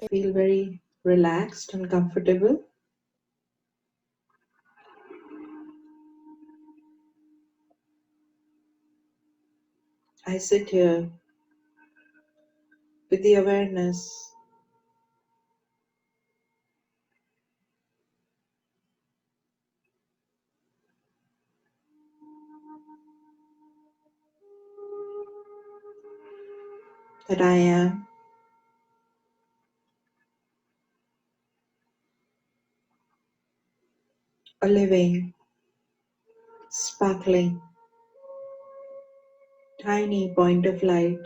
Feel very relaxed and comfortable. I sit here with the awareness that I am a living, sparkling, tiny point of light.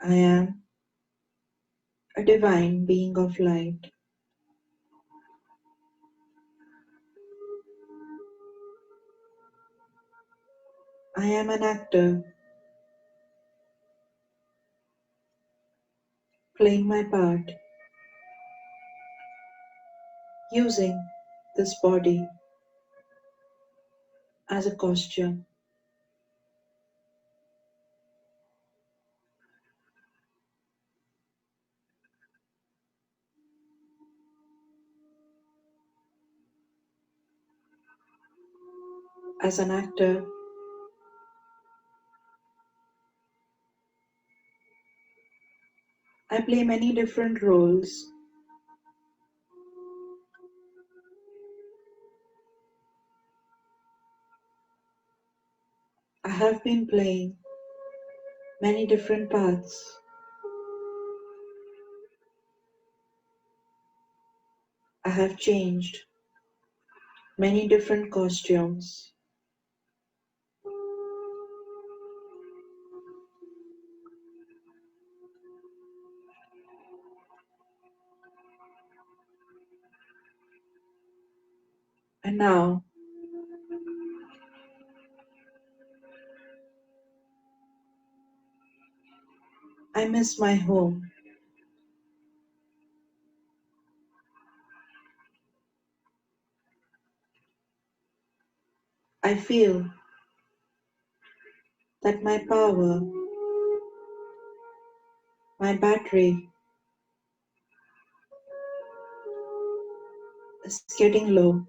I am a divine being of light. I am an actor playing my part, using this body as a costume. As an actor, I play many different roles. I have been playing many different parts. I have changed many different costumes. And now I miss my home. I feel that my power, my battery is getting low.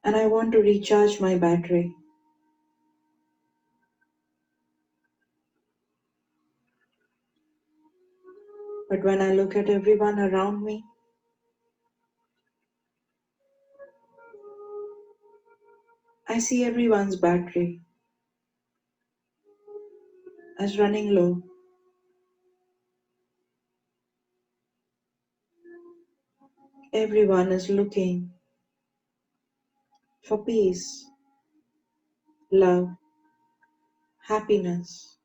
And I want to recharge my battery. But when I look at everyone around me, I see everyone's battery as running low. Everyone is looking for peace, love, happiness,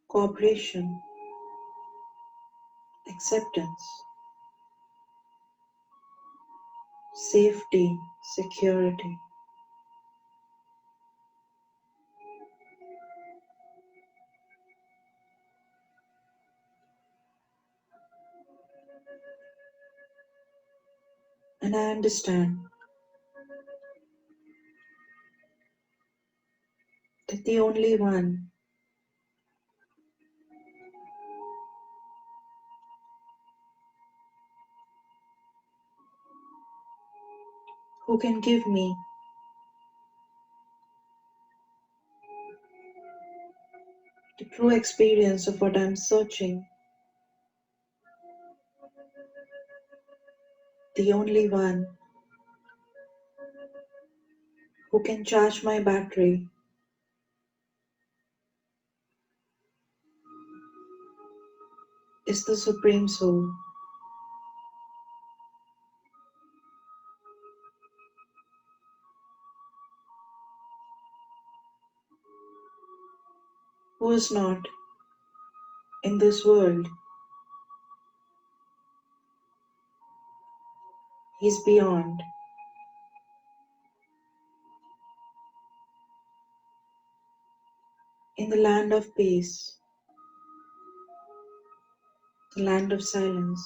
cooperation, acceptance, safety, security. And I understand that the only one who can give me the true experience of what I'm searching, the only one who can charge my battery is the Supreme Soul, who is not in this world. He's beyond. in the land of peace, the land of silence,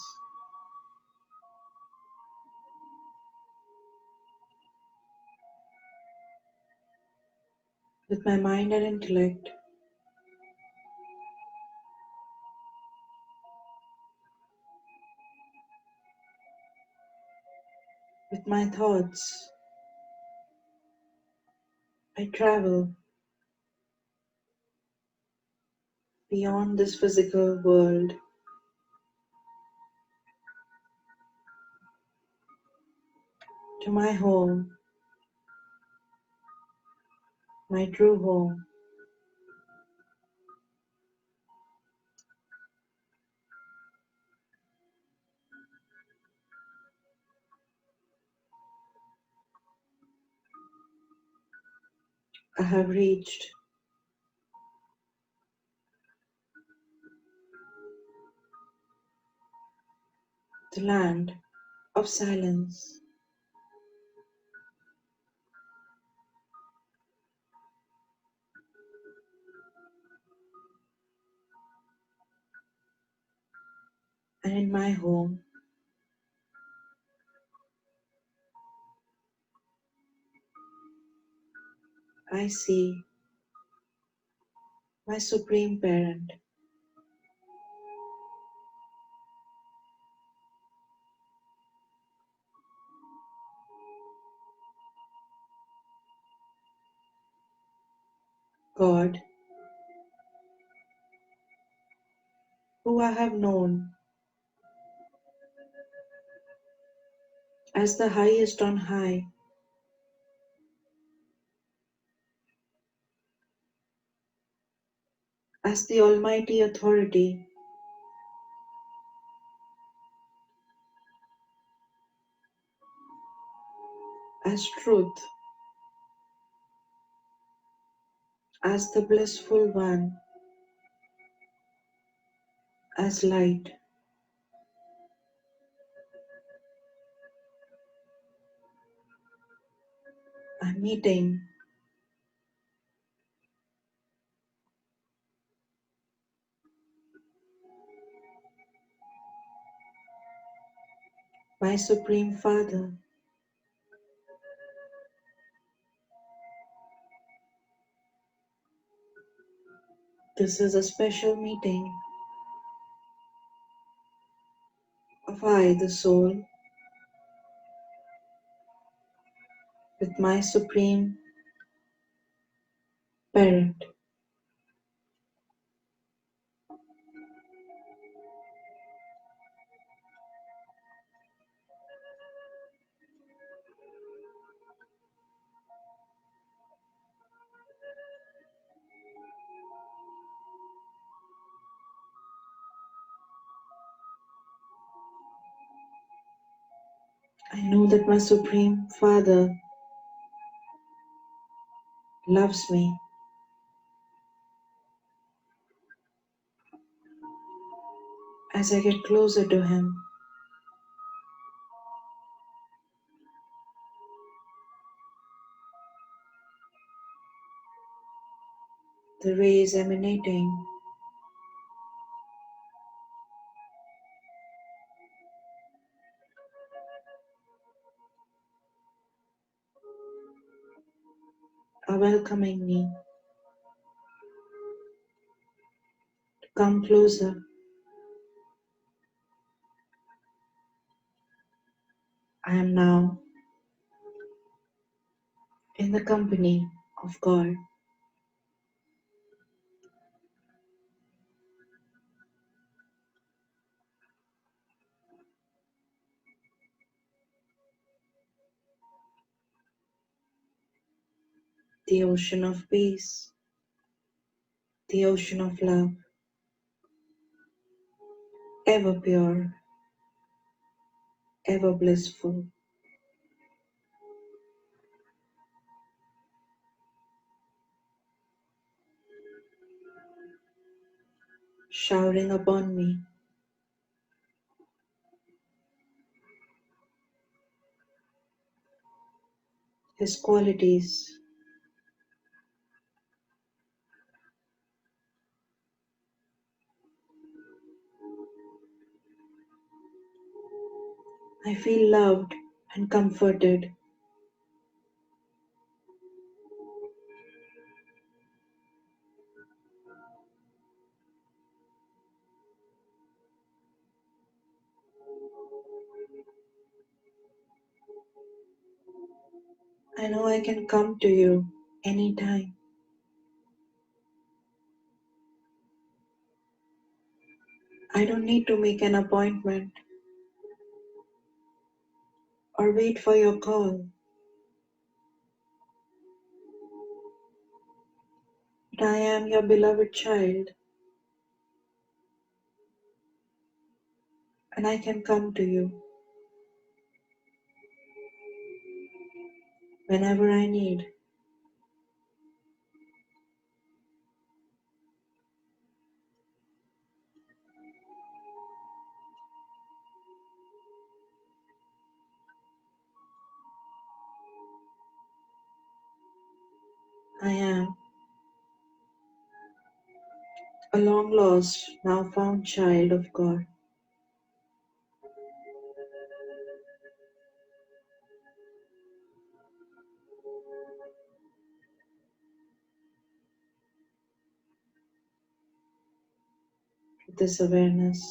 with my mind and intellect, with my thoughts, I travel beyond this physical world to my home, my true home. I have reached the land of silence, and in my home, I see my Supreme Parent, God, who I have known as the highest on high, as the Almighty Authority, as truth, as the blissful one, as light. I'm meeting my Supreme Father. This is a special meeting of I, the soul, with my Supreme Parent. I know that my Supreme Father loves me. As I get closer to Him, the rays emanating are welcoming me to come closer. I am now in the company of God. The ocean of peace, the ocean of love, ever pure, ever blissful, showering upon me His qualities, I feel loved and comforted. I know I can come to you anytime. I don't need to make an appointment or wait for your call. But I am your beloved child and I can come to you whenever I need. I am a long lost, now found child of God. With this awareness,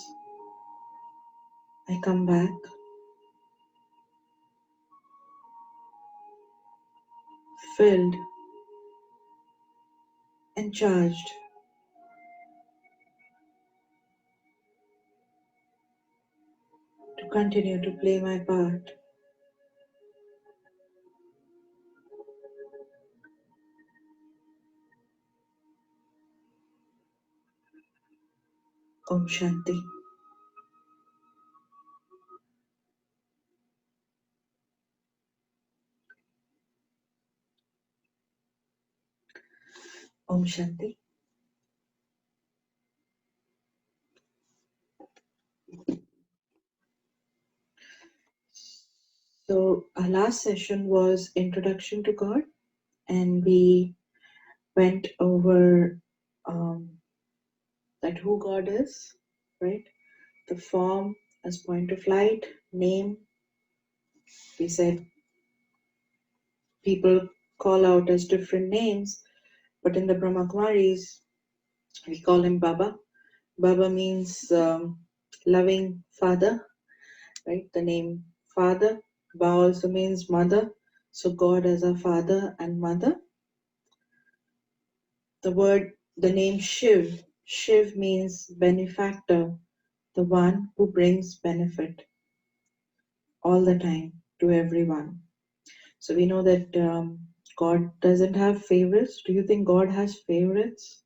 I come back filled and charged to continue to play my part. Om Shanti. Om Shanti. So, our last session was Introduction to God, and we went over that who God is, right? The form as point of light, name. We said people call out as different names, but in the Brahma Kumaris, we call him Baba. Baba means loving father, right? The name father. Ba also means mother. So God as a father and mother. The name Shiv. Shiv means benefactor, the one who brings benefit all the time to everyone. So we know that God doesn't have favorites. Do you think God has favorites?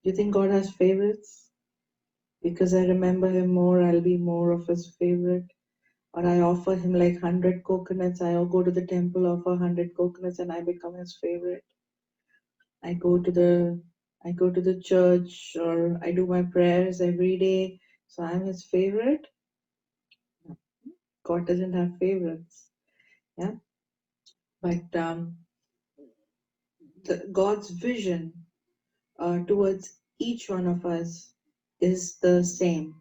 Do you think God has favorites? Because I remember him more, I'll be more of his favorite. Or I offer him like 100 coconuts. I'll go to the temple, offer 100 coconuts, and I become his favorite. I go to the I go to the church, or I do my prayers every day. So I'm his favorite. God doesn't have favorites. Yeah. But God's vision towards each one of us is the same,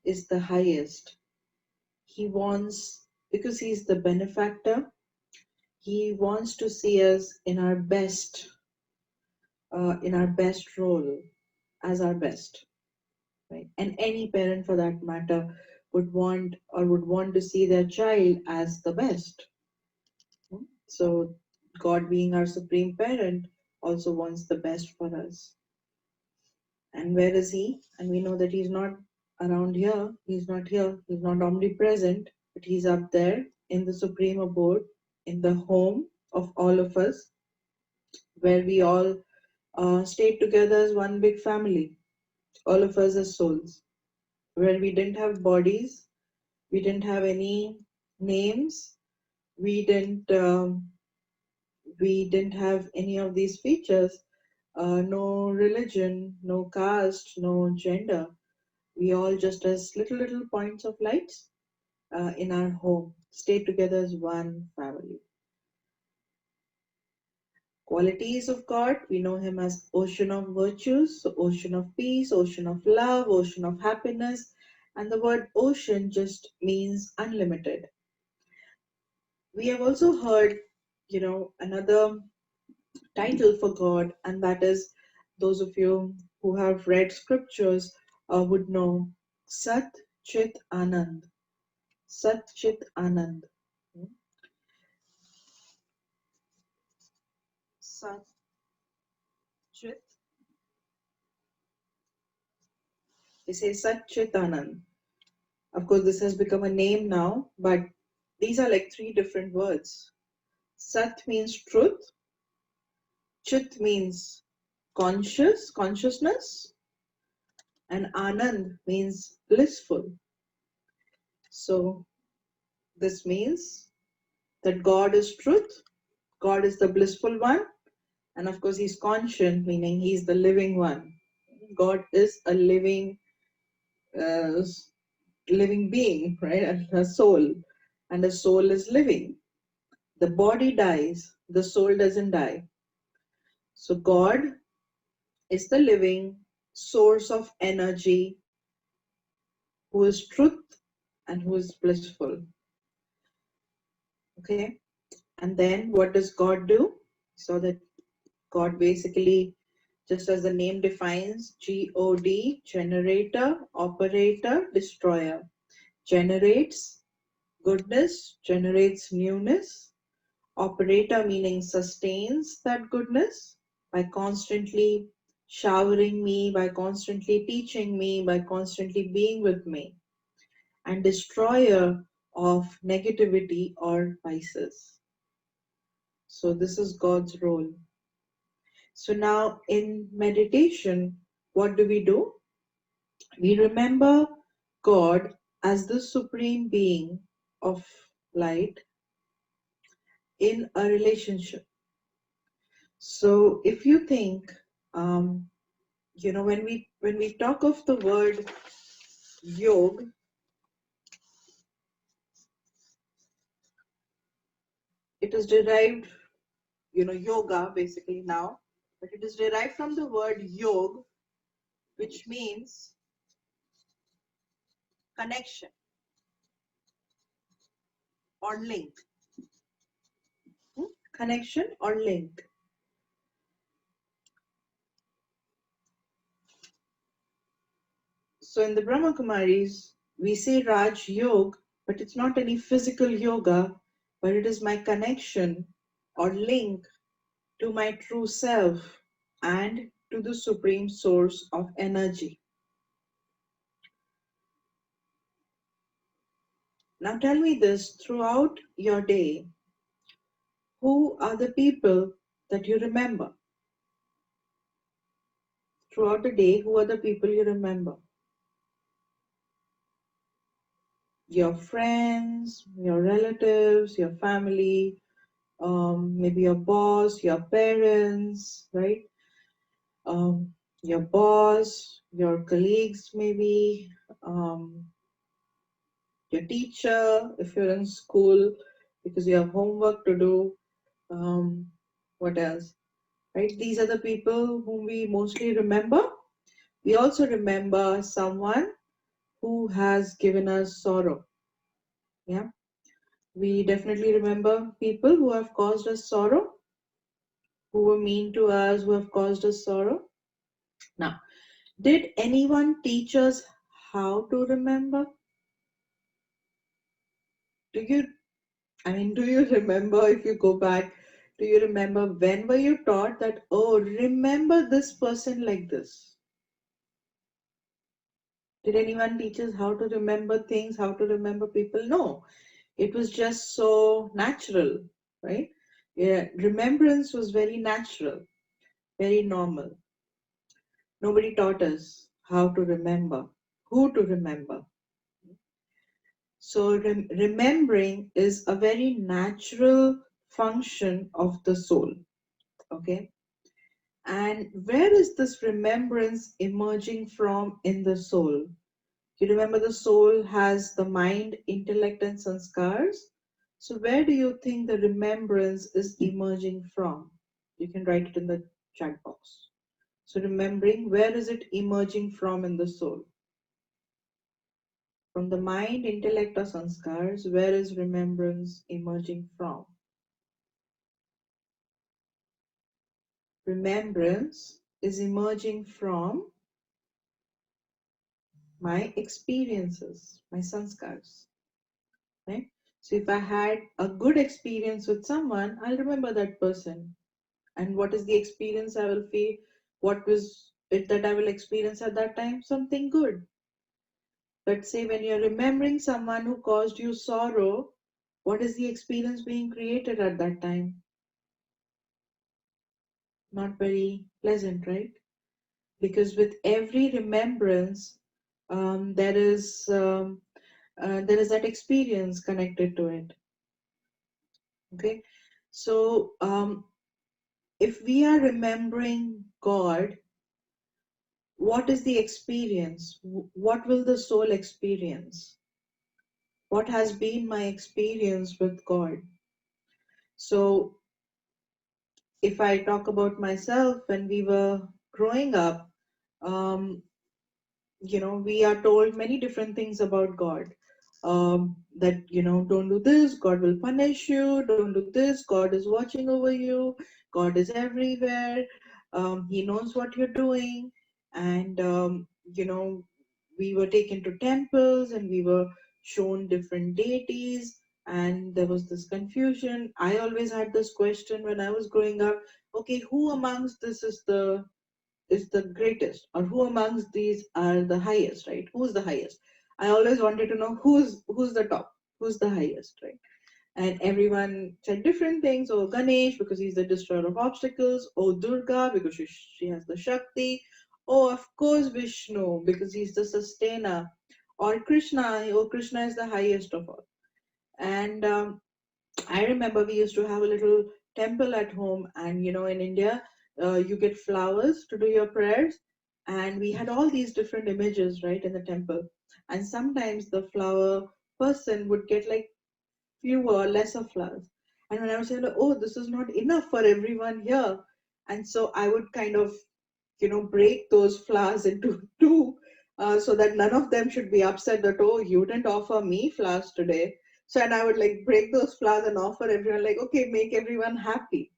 is the highest. He wants, because He's the benefactor, He wants to see us in our best role, as our best, right? And any parent, for that matter, would want to see their child as the best. So, God, being our supreme parent, also wants the best for us. And where is He? And we know that He's not around here, He's not here, He's not omnipresent, but He's up there in the supreme abode, in the home of all of us, where we all stayed together as one big family, all of us as souls, where we didn't have bodies, we didn't have any names, we didn't have any of these features, no religion, no caste, no gender. We all just as little points of lights in our home, stay together as one family. Qualities of God, we know Him as ocean of virtues, so ocean of peace, ocean of love, ocean of happiness, and the word ocean just means unlimited. We have also heard, another title for God, and that is, those of you who have read scriptures would know, Sat Chit Anand. Sat Chit Anand. Hmm? Sat Chit. They say Sat Chit Anand. Of course, this has become a name now, but these are like three different words. Sat means truth, Chit means consciousness, and Anand means blissful. So this means that God is truth, God is the blissful one, and of course, He's conscient, meaning He's the living one. God is a uh, living being, right? A soul, and a soul is living. The body dies, the soul doesn't die. So God is the living source of energy, who is truth and who is blissful. Okay, and then what does God do? So that God basically, just as the name defines, God, generator, operator, destroyer, generates goodness, generates newness. Operator meaning sustains that goodness by constantly showering me, by constantly teaching me, by constantly being with me. And destroyer of negativity or vices. So this is God's role. So now in meditation, what do? We remember God as the supreme being of light in a relationship. So if you think, um, when we talk of the word yoga, it is derived, yoga basically now, but it is derived from the word yog, which means connection or link. Connection or link. So in the Brahma Kumaris, we say Raj Yoga, but it's not any physical yoga, but it is my connection or link to my true self and to the supreme source of energy. Now tell me this, throughout your day, who are the people that you remember? Throughout the day, who are the people you remember? Your friends, your relatives, your family, maybe your boss, your parents, right? Your boss, your colleagues, maybe, um, your teacher, if you're in school, because you have homework to do. Um, what else? Right? These are the people whom we mostly remember. We also remember someone who has given us sorrow. Yeah. We definitely remember people who have caused us sorrow, who were mean to us, who have caused us sorrow. Now, did anyone teach us how to remember? Do you, do you remember, if you go back, do you remember when were you taught that, oh, remember this person like this? Did anyone teach us how to remember things, how to remember people? No, it was just so natural, right? Yeah, remembrance was very natural, very normal. Nobody taught us how to remember, who to remember. So, remembering is a very natural function of the soul. Okay. And where is this remembrance emerging from in the soul? You remember the soul has the mind, intellect, and sanskars. So, where do you think the remembrance is emerging from? You can write it in the chat box. So, remembering, where is it emerging from in the soul? From the mind, intellect, or sanskars, where is remembrance emerging from? Remembrance is emerging from my experiences, my sanskars, right? So if I had a good experience with someone, I'll remember that person. And what is the experience I will feel? What was it that I will experience at that time? Something good. But say when you're remembering someone who caused you sorrow, what is the experience being created at that time? Not very pleasant, right? Because with every remembrance, there is that experience connected to it. Okay, so if we are remembering God, what is the experience? What will the soul experience? What has been my experience with God? So if I talk about myself, when we were growing up, um, we are told many different things about God. That, don't do this, God will punish you, don't do this, God is watching over you, God is everywhere, He knows what you're doing. And, we were taken to temples and we were shown different deities, and there was this confusion. I always had this question when I was growing up, okay, who amongst this is the greatest, or who amongst these are the highest, right? Who's the highest? I always wanted to know who's the top, who's the highest, right? And everyone said different things. Oh, Ganesh, because he's the destroyer of obstacles. Oh, Durga, because she has the Shakti. Oh, of course, Vishnu, because he's the sustainer. Or Krishna, oh, Krishna is the highest of all. And I remember we used to have a little temple at home, and in India, you get flowers to do your prayers, and we had all these different images, right, in the temple. And sometimes the flower person would get like fewer, lesser flowers. And when I was saying, oh, this is not enough for everyone here, and so I would kind of break those flowers into two, so that none of them should be upset that, oh, you didn't offer me flowers today. So, and I would like break those flowers and offer everyone, like, okay, make everyone happy.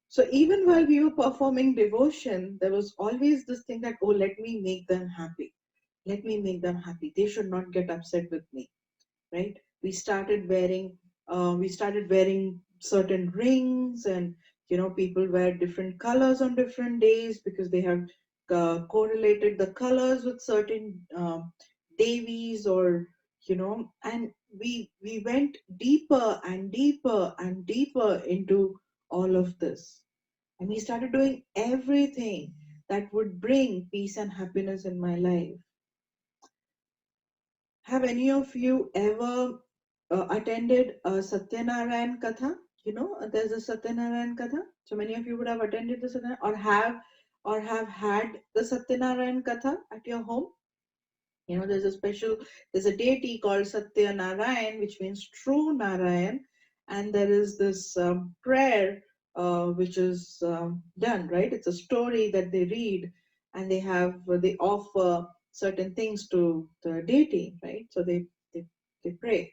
So even while we were performing devotion, there was always this thing that, oh, let me make them happy. Let me make them happy. They should not get upset with me, right? We started wearing certain rings, and people wear different colors on different days because they have correlated the colors with certain devis, or and we went deeper and deeper and deeper into all of this, and we started doing everything that would bring peace and happiness in my life. Have any of you ever attended a Satyanarayan Katha? There's a Satyanarayan Katha. So many of you would have attended the Satyanarayan, or have had the Satyanarayan Katha at your home. There's a deity called Satyanarayan, which means true Narayan, and there is this prayer which is done, right? It's a story that they read, and they offer certain things to the deity, right? So they pray.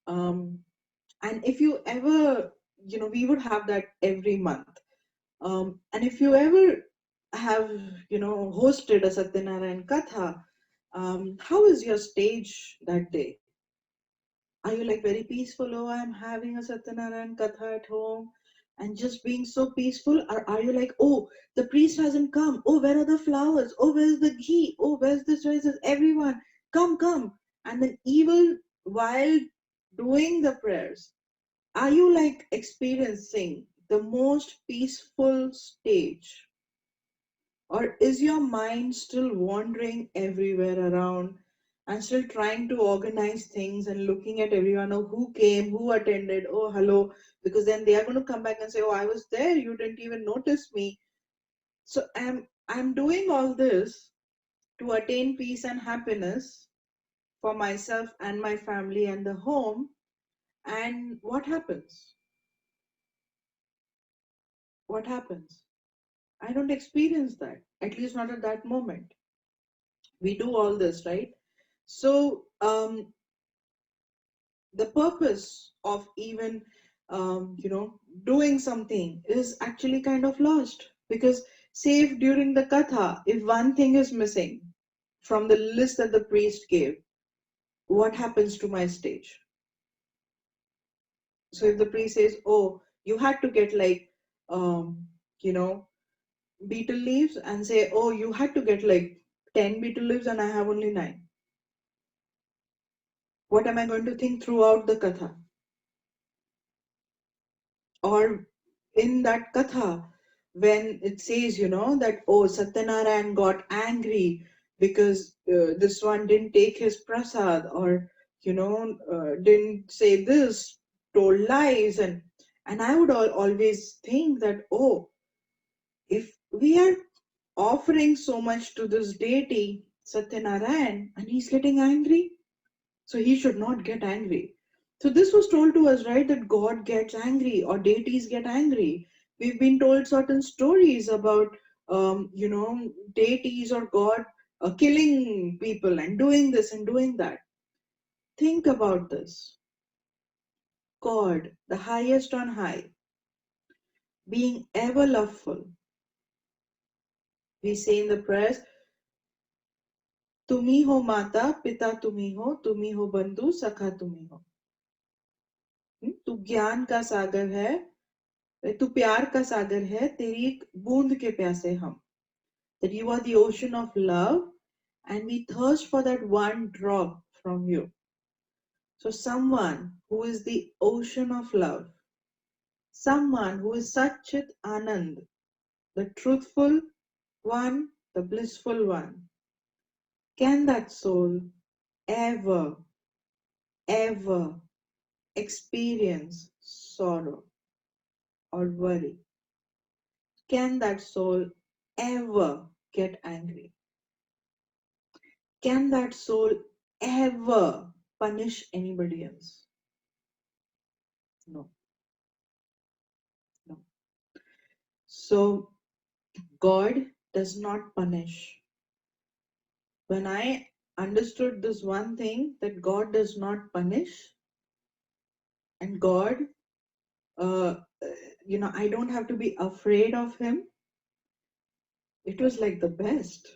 Um, and if you ever, we would have that every month. And if you ever have, hosted a Satyanarayan Katha, how is your stage that day? Are you like very peaceful? Oh, I'm having a Satyanarayan Katha at home and just being so peaceful? Or are you like, oh, the priest hasn't come. Oh, where are the flowers? Oh, where's the ghee? Oh, where's the choices? Everyone, come, come. And then, even while doing the prayers, are you like experiencing the most peaceful stage? Or is your mind still wandering everywhere around and still trying to organize things and looking at everyone, oh, who came, who attended, oh, hello? Because then they are going to come back and say, oh, I was there, you didn't even notice me. So I'm doing all this to attain peace and happiness for myself and my family and the home. And what happens? What happens? I don't experience that, at least not at that moment. We do all this, right? So the purpose of even doing something is actually kind of lost, because say if during the katha, if one thing is missing from the list that the priest gave, what happens to my stage? So if the priest says, oh, you had to get like um, you know beetle leaves, and say, oh, you had to get like 10 beetle leaves and I have only 9, what am I going to think throughout the katha? Or in that katha, when it says, that, oh, Satyanarayan got angry because this one didn't take his prasad, or didn't say this, told lies, and I would always think that, oh, if we are offering so much to this deity Satyanarayan and he's getting angry, so he should not get angry. So this was told to us, right, that God gets angry or deities get angry. We've been told certain stories about, deities or God killing people and doing this and doing that. Think about this. God, the highest on high, being ever loveful. We say in the prayers, "Tumi ho mata, pita tumi ho bandhu, sakha tumi ho." तू ज्ञान का सागर है, तू प्यार का सागर है, तेरी एक बूंद के प्यासे हम. That you are the ocean of love and we thirst for that one drop from you. So someone who is the ocean of love, someone who is Satchit Anand, the truthful one, the blissful one, can that soul ever, ever experience sorrow or worry? Can that soul ever get angry? Can that soul ever punish anybody else? No, no. So God does not punish. When I understood this one thing, that God does not punish, and God, uh, I don't have to be afraid of Him, it was like the best.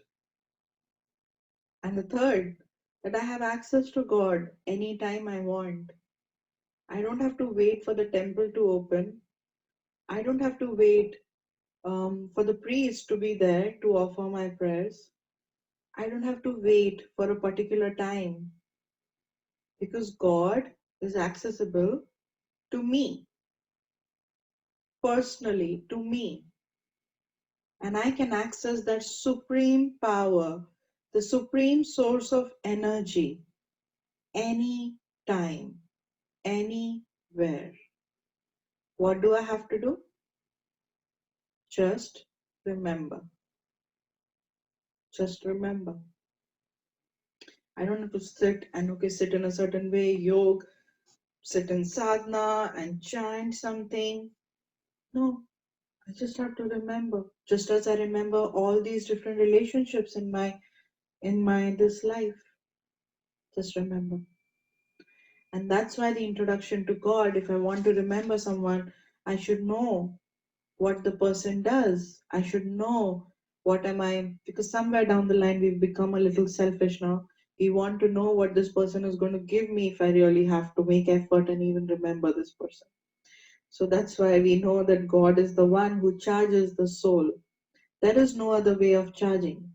And the third, that I have access to God anytime I want. I don't have to wait for the temple to open. I don't have to wait for the priest to be there to offer my prayers. I don't have to wait for a particular time, because God is accessible to me, personally, to me. And I can access that supreme power, the supreme source of energy, any time, anywhere. What do I have to do? Just remember. Just remember. I don't have to sit and sit in a certain way, yoga, sit in sadhana and chant something. No, I just have to remember. Just as I remember all these different relationships in my this life. Just remember. And that's why the introduction to God, if I want to remember someone, I should know what the person does. I should know what am I, because somewhere down the line we've become a little selfish now. We want to know what this person is going to give me if I really have to make effort and even remember this person. So that's why we know that God is the one who charges the soul. There is no other way of charging.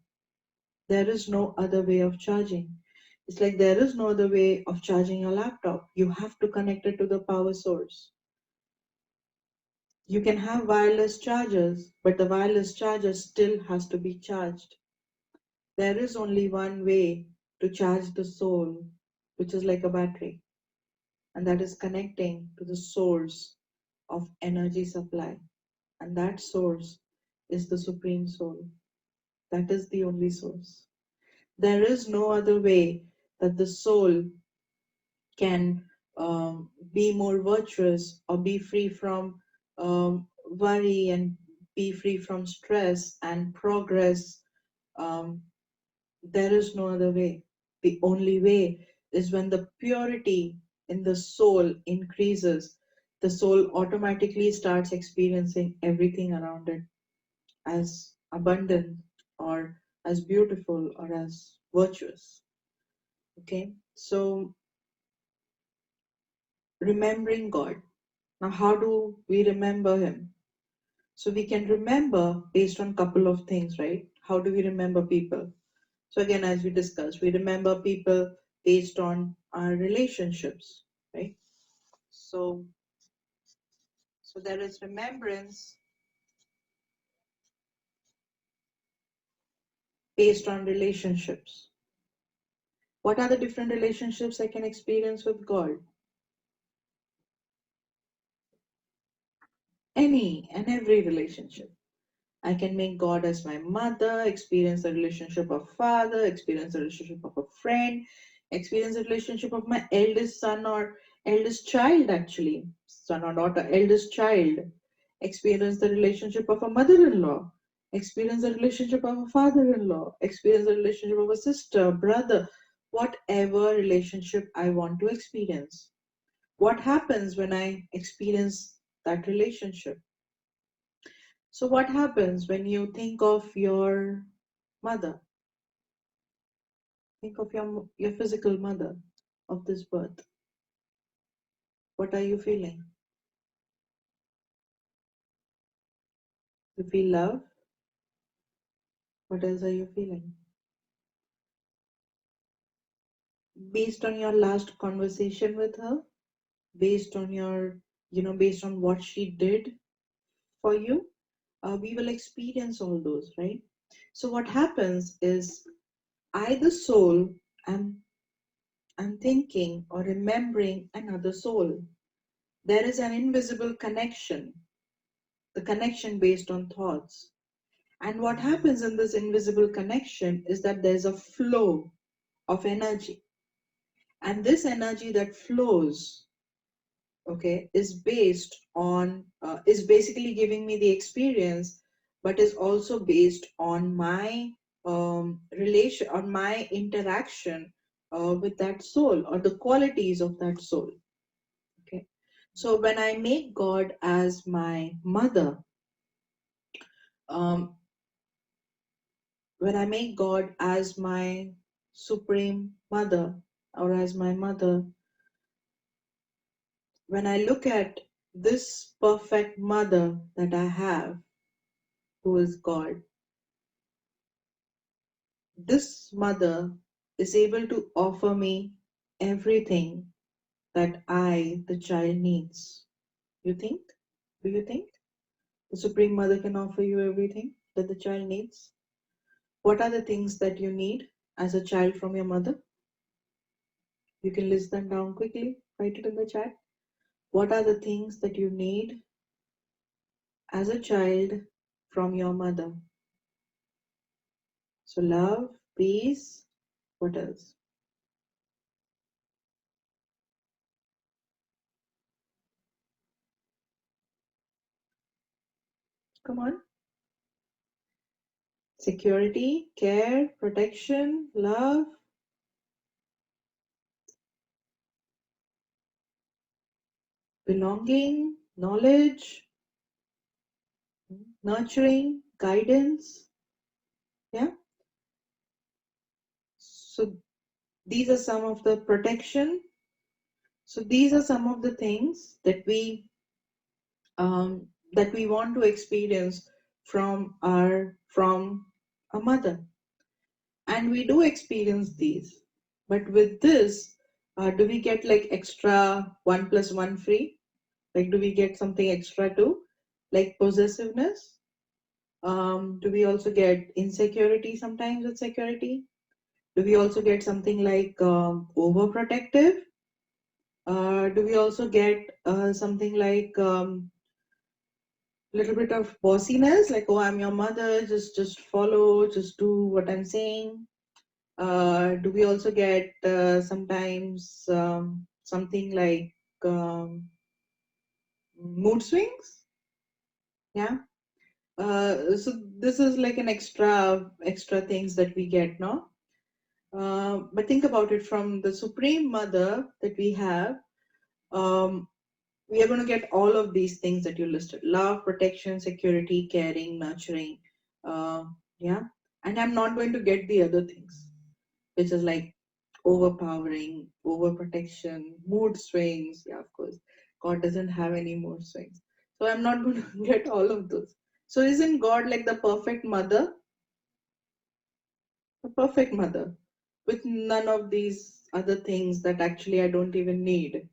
There is no other way of charging. It's like there is no other way of charging a laptop. You have to connect it to the power source. You can have wireless chargers, but the wireless charger still has to be charged. There is only one way to charge the soul, which is like a battery, and that is connecting to the source of energy supply. And that source is the Supreme Soul. That is the only source. There is no other way that the soul can be more virtuous or be free from worry and be free from stress and progress. Um, there is no other way. The only way is when the purity in the soul increases, the soul automatically starts experiencing everything around it as abundant or as beautiful or as virtuous. Okay, so remembering God. Now, how do we remember Him? So we can remember based on couple of things, right? How do we remember people? So again, as we discussed, we remember people based on our relationships, right? So, so there is remembrance based on relationships. What are the different relationships I can experience with God? Any and every relationship. I can make God as my mother, experience the relationship of father, experience the relationship of a friend, experience the relationship of my eldest son or eldest child, actually, son or daughter, eldest child, experience the relationship of a mother in law, experience the relationship of a father in law, experience the relationship of a sister, brother, whatever relationship I want to experience. What happens when I experience that relationship? So, what happens when you think of your mother? Think of your physical mother of this birth. What are you feeling? You feel love? What else are you feeling? Based on your last conversation with her, based on based on what she did for you, we will experience all those, right? So, what happens is I, the soul, am I'm thinking or remembering another soul. There is an invisible connection, the connection based on thoughts. And what happens in this invisible connection is that there's a flow of energy. And this energy that flows, okay, is basically giving me the experience, but is also based on my on my interaction with that soul or the qualities of that soul. Okay. So when I make God as my mother, um, when I make God as my supreme mother or as my mother, when I look at this perfect mother that I have, who is God, this mother is able to offer me everything that I, the child, needs. You think? Do you think the supreme mother can offer you everything that the child needs? What are the things that you need as a child from your mother? You can list them down quickly, write it in the chat. What are the things that you need as a child from your mother? So, love, peace, what else? Come on. Security, care, protection, love, belonging, knowledge, nurturing, guidance. Yeah. So, these are some of the protection. So, these are some of the things that we want to experience from a mother, and we do experience these. But with this, do we get like extra 1 plus 1 free? Like, do we get something extra too, like possessiveness? Do we also get insecurity sometimes with security? Do we also get something like overprotective? Do we also get something like little bit of bossiness, like, oh, I'm your mother, just follow, just do what I'm saying? Do we also get sometimes something like mood swings? Yeah. So this is like an extra things that we get, no? But think about it, from the Supreme Mother that we have, um, we are going to get all of these things that you listed: love, protection, security, caring, nurturing. Yeah. And I'm not going to get the other things, which is like overpowering, overprotection, mood swings. Yeah, of course. God doesn't have any mood swings. So I'm not going to get all of those. So isn't God like the perfect mother? A perfect mother with none of these other things that actually I don't even need.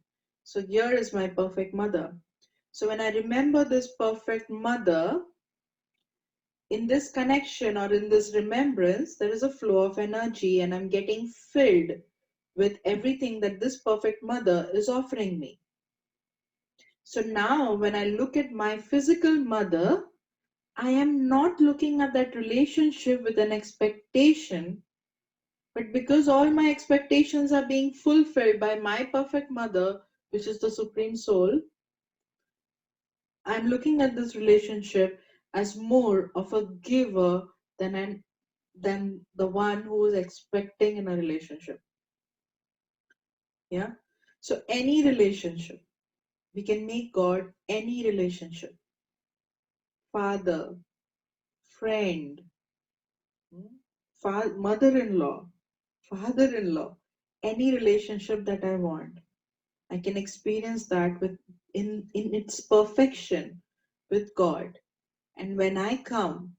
So here is my perfect mother. So when I remember this perfect mother, in this connection or in this remembrance, there is a flow of energy, and I'm getting filled with everything that this perfect mother is offering me. So now when I look at my physical mother, I am not looking at that relationship with an expectation, but because all my expectations are being fulfilled by my perfect mother, which is the Supreme Soul, I'm looking at this relationship as more of a giver than the one who is expecting in a relationship. Yeah. So any relationship, we can make God any relationship. Father, friend, mother-in-law, father-in-law, any relationship that I want. I can experience that with in its perfection with God. And when I come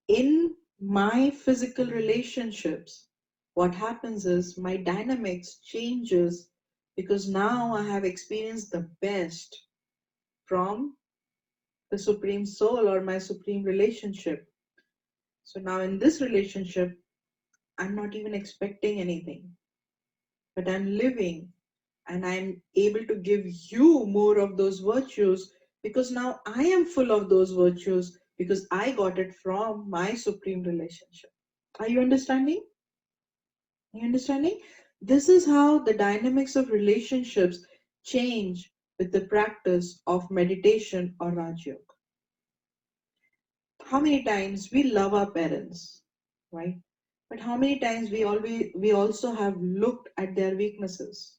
in my physical relationships, what happens is my dynamics changes, because now I have experienced the best from the Supreme Soul or my Supreme relationship. So now in this relationship, I'm not even expecting anything, but I'm living, and I'm able to give you more of those virtues, because now I am full of those virtues because I got it from my Supreme relationship. Are you understanding? Are you understanding? This is how the dynamics of relationships change with the practice of meditation or Raj Yoga. How many times we love our parents, right? But how many times we also have looked at their weaknesses?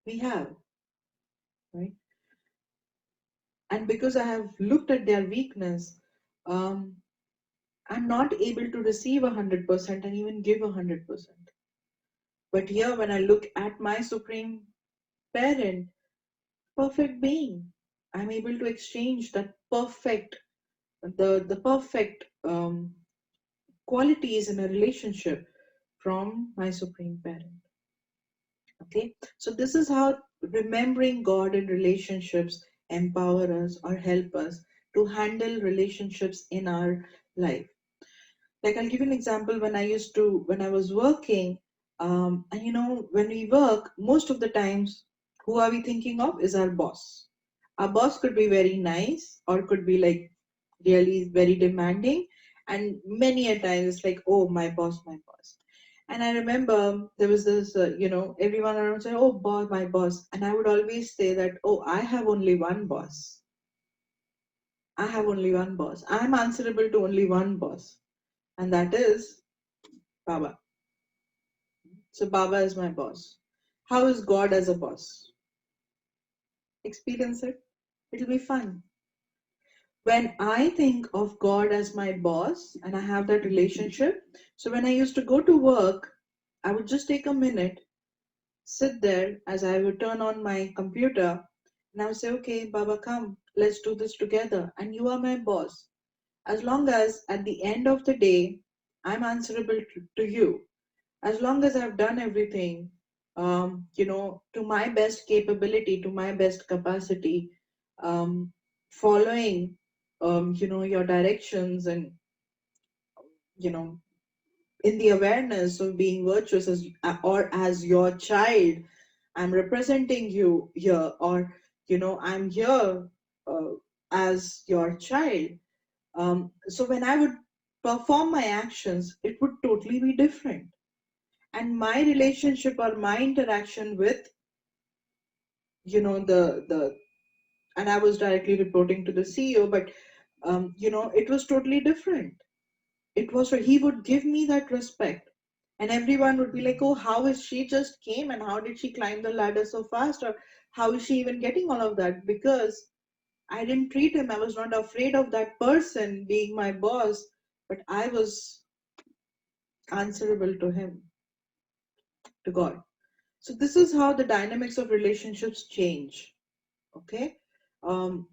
We have, right? And because I have looked at their weakness, um, I'm not able to receive 100% and even give 100%. But here, when I look at my supreme parent, perfect being, I'm able to exchange that the perfect qualities in a relationship from my supreme parent. Okay, so this is how remembering God in relationships empower us or help us to handle relationships in our life. Like, I'll give you an example. When I was working, and when we work, most of the times, who are we thinking of is our boss. Our boss could be very nice or could be like really very demanding, and many a times it's like, oh, my boss, my boss. And I remember there was this, everyone around said, oh, boss, my boss. And I would always say that, oh, I have only one boss. I have only one boss. I'm answerable to only one boss, and that is Baba. So Baba is my boss. How is God as a boss? Experience it. It'll be fun. When I think of God as my boss and I have that relationship, so when I used to go to work, I would just take a minute, sit there as I would turn on my computer, and I would say, okay, Baba, come, let's do this together. And you are my boss. As long as at the end of the day, I'm answerable to you, as long as I've done everything, to my best capability, to my best capacity, following, your directions, and, you know, in the awareness of being virtuous or as your child, I'm representing you here, or, I'm here uh, as your child. So when I would perform my actions, it would totally be different, and my relationship or my interaction with, the and I was directly reporting to the CEO, but it was totally different. It was, he would give me that respect. And everyone would be like, oh, how is she just came and how did she climb the ladder so fast? Or how is she even getting all of that? Because I didn't treat him. I was not afraid of that person being my boss, but I was answerable to him, to God. So this is how the dynamics of relationships change. Okay. Um,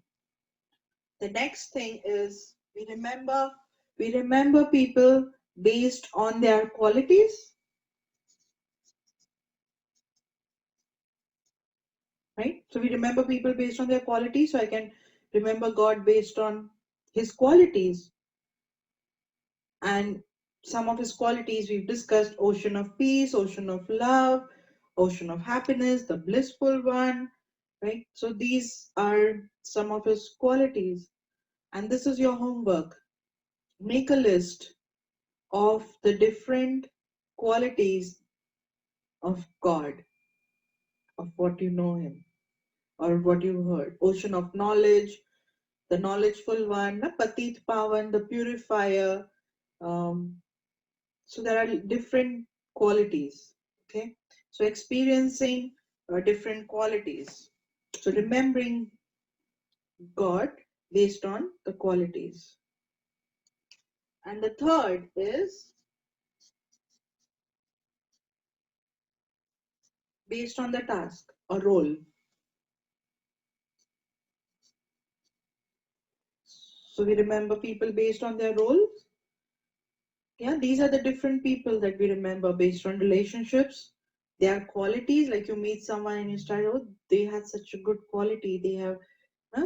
the next thing is we remember people based on their qualities, right? So we remember people based on their qualities. So I can remember God based on his qualities. And some of his qualities we've discussed: ocean of peace, ocean of love, ocean of happiness, the blissful one, right? So these are some of his qualities. And this is your homework. Make a list of the different qualities of God, of what you know him or what you heard. Ocean of knowledge, the knowledgeful one, the Patit Pavan, the purifier. Um, so there are different qualities. Okay, so experiencing different qualities. So remembering God based on the qualities. And the third is based on the task or role. So we remember people based on their roles. Yeah, these are the different people that we remember based on relationships. Their qualities, like you meet someone and you start, oh, they had such a good quality. They have,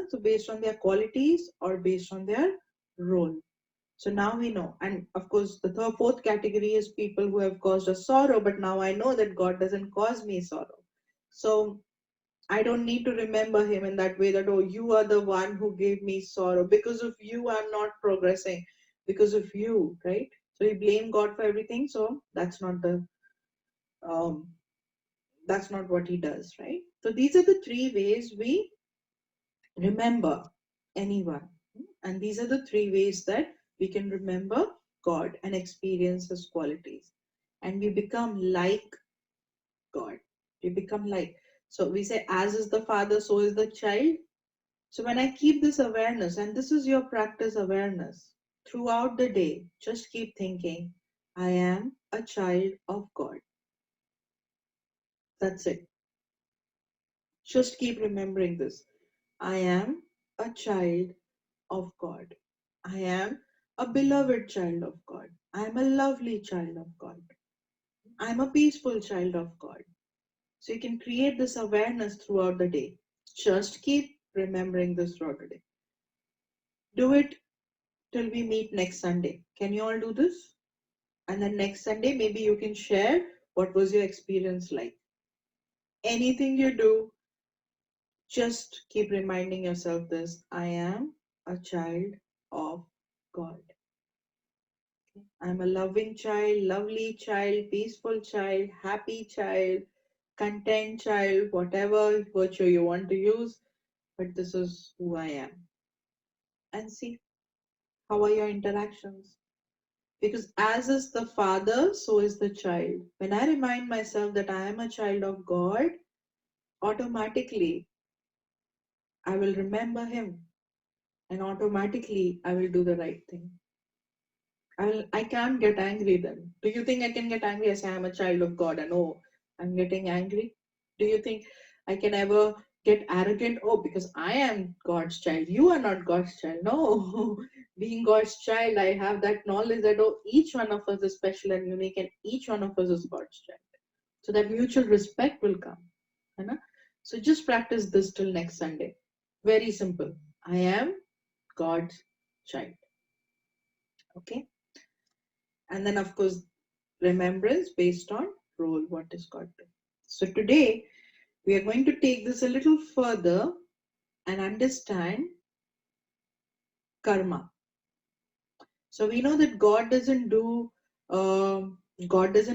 so based on their qualities or based on their role. So now we know. And of course, the fourth category is people who have caused us sorrow, but now I know that God doesn't cause me sorrow. So I don't need to remember him in that way that, oh, you are the one who gave me sorrow. Because of you, I'm not progressing. Because of you, right? So we blame God for everything. So um, that's not what he does, right? So these are the three ways we remember anyone. And these are the three ways that we can remember God and experience his qualities. And we become like God. We become like. So we say, as is the father, so is the child. So when I keep this awareness, and this is your practice awareness, throughout the day, just keep thinking, I am a child of God. That's it. Just keep remembering this. I am a child of God. I am a beloved child of God. I am a lovely child of God. I am a peaceful child of God. So you can create this awareness throughout the day. Just keep remembering this throughout the day. Do it till we meet next Sunday. Can you all do this? And then next Sunday, maybe you can share what was your experience like. Anything you do, just keep reminding yourself this: I am a child of God. I'm a loving child, lovely child, peaceful child, happy child, content child, whatever virtue you want to use, but this is who I am. And see, how are your interactions? Because as is the father, so is the child. When I remind myself that I am a child of God, automatically I will remember him and automatically I will do the right thing. I can't get angry then. Do you think I can get angry? I say I'm a child of God and oh, I'm getting angry. Do you think I can ever get arrogant? Oh, because I am God's child. You are not God's child. No, being God's child, I have that knowledge that oh, each one of us is special and unique and each one of us is God's child. So that mutual respect will come. You know? So just practice this till next Sunday. Very simple. I am God's child. Okay. And then, of course, remembrance based on role, what is God doing. So today, we are going to take this a little further and understand karma. So we know that God doesn't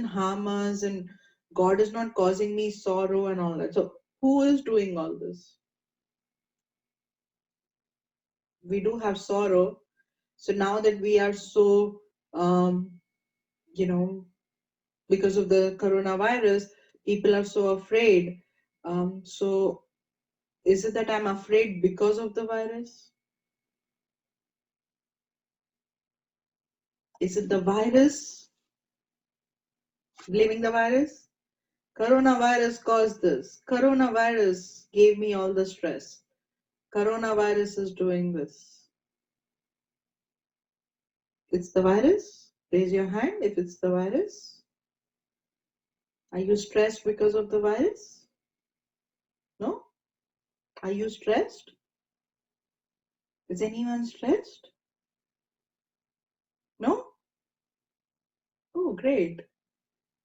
harm us, and God is not causing me sorrow and all that. So who is doing all this? We do have sorrow. So now that we are so um, you know, because of the coronavirus, people are so afraid. So is it that I'm afraid because of the virus? Is it the virus? Blaming the virus? Coronavirus caused this. Coronavirus gave me all the stress. Coronavirus is doing this. It's the virus? Raise your hand if it's the virus. Are you stressed because of the virus? No? Are you stressed? Is anyone stressed? No? Oh, great.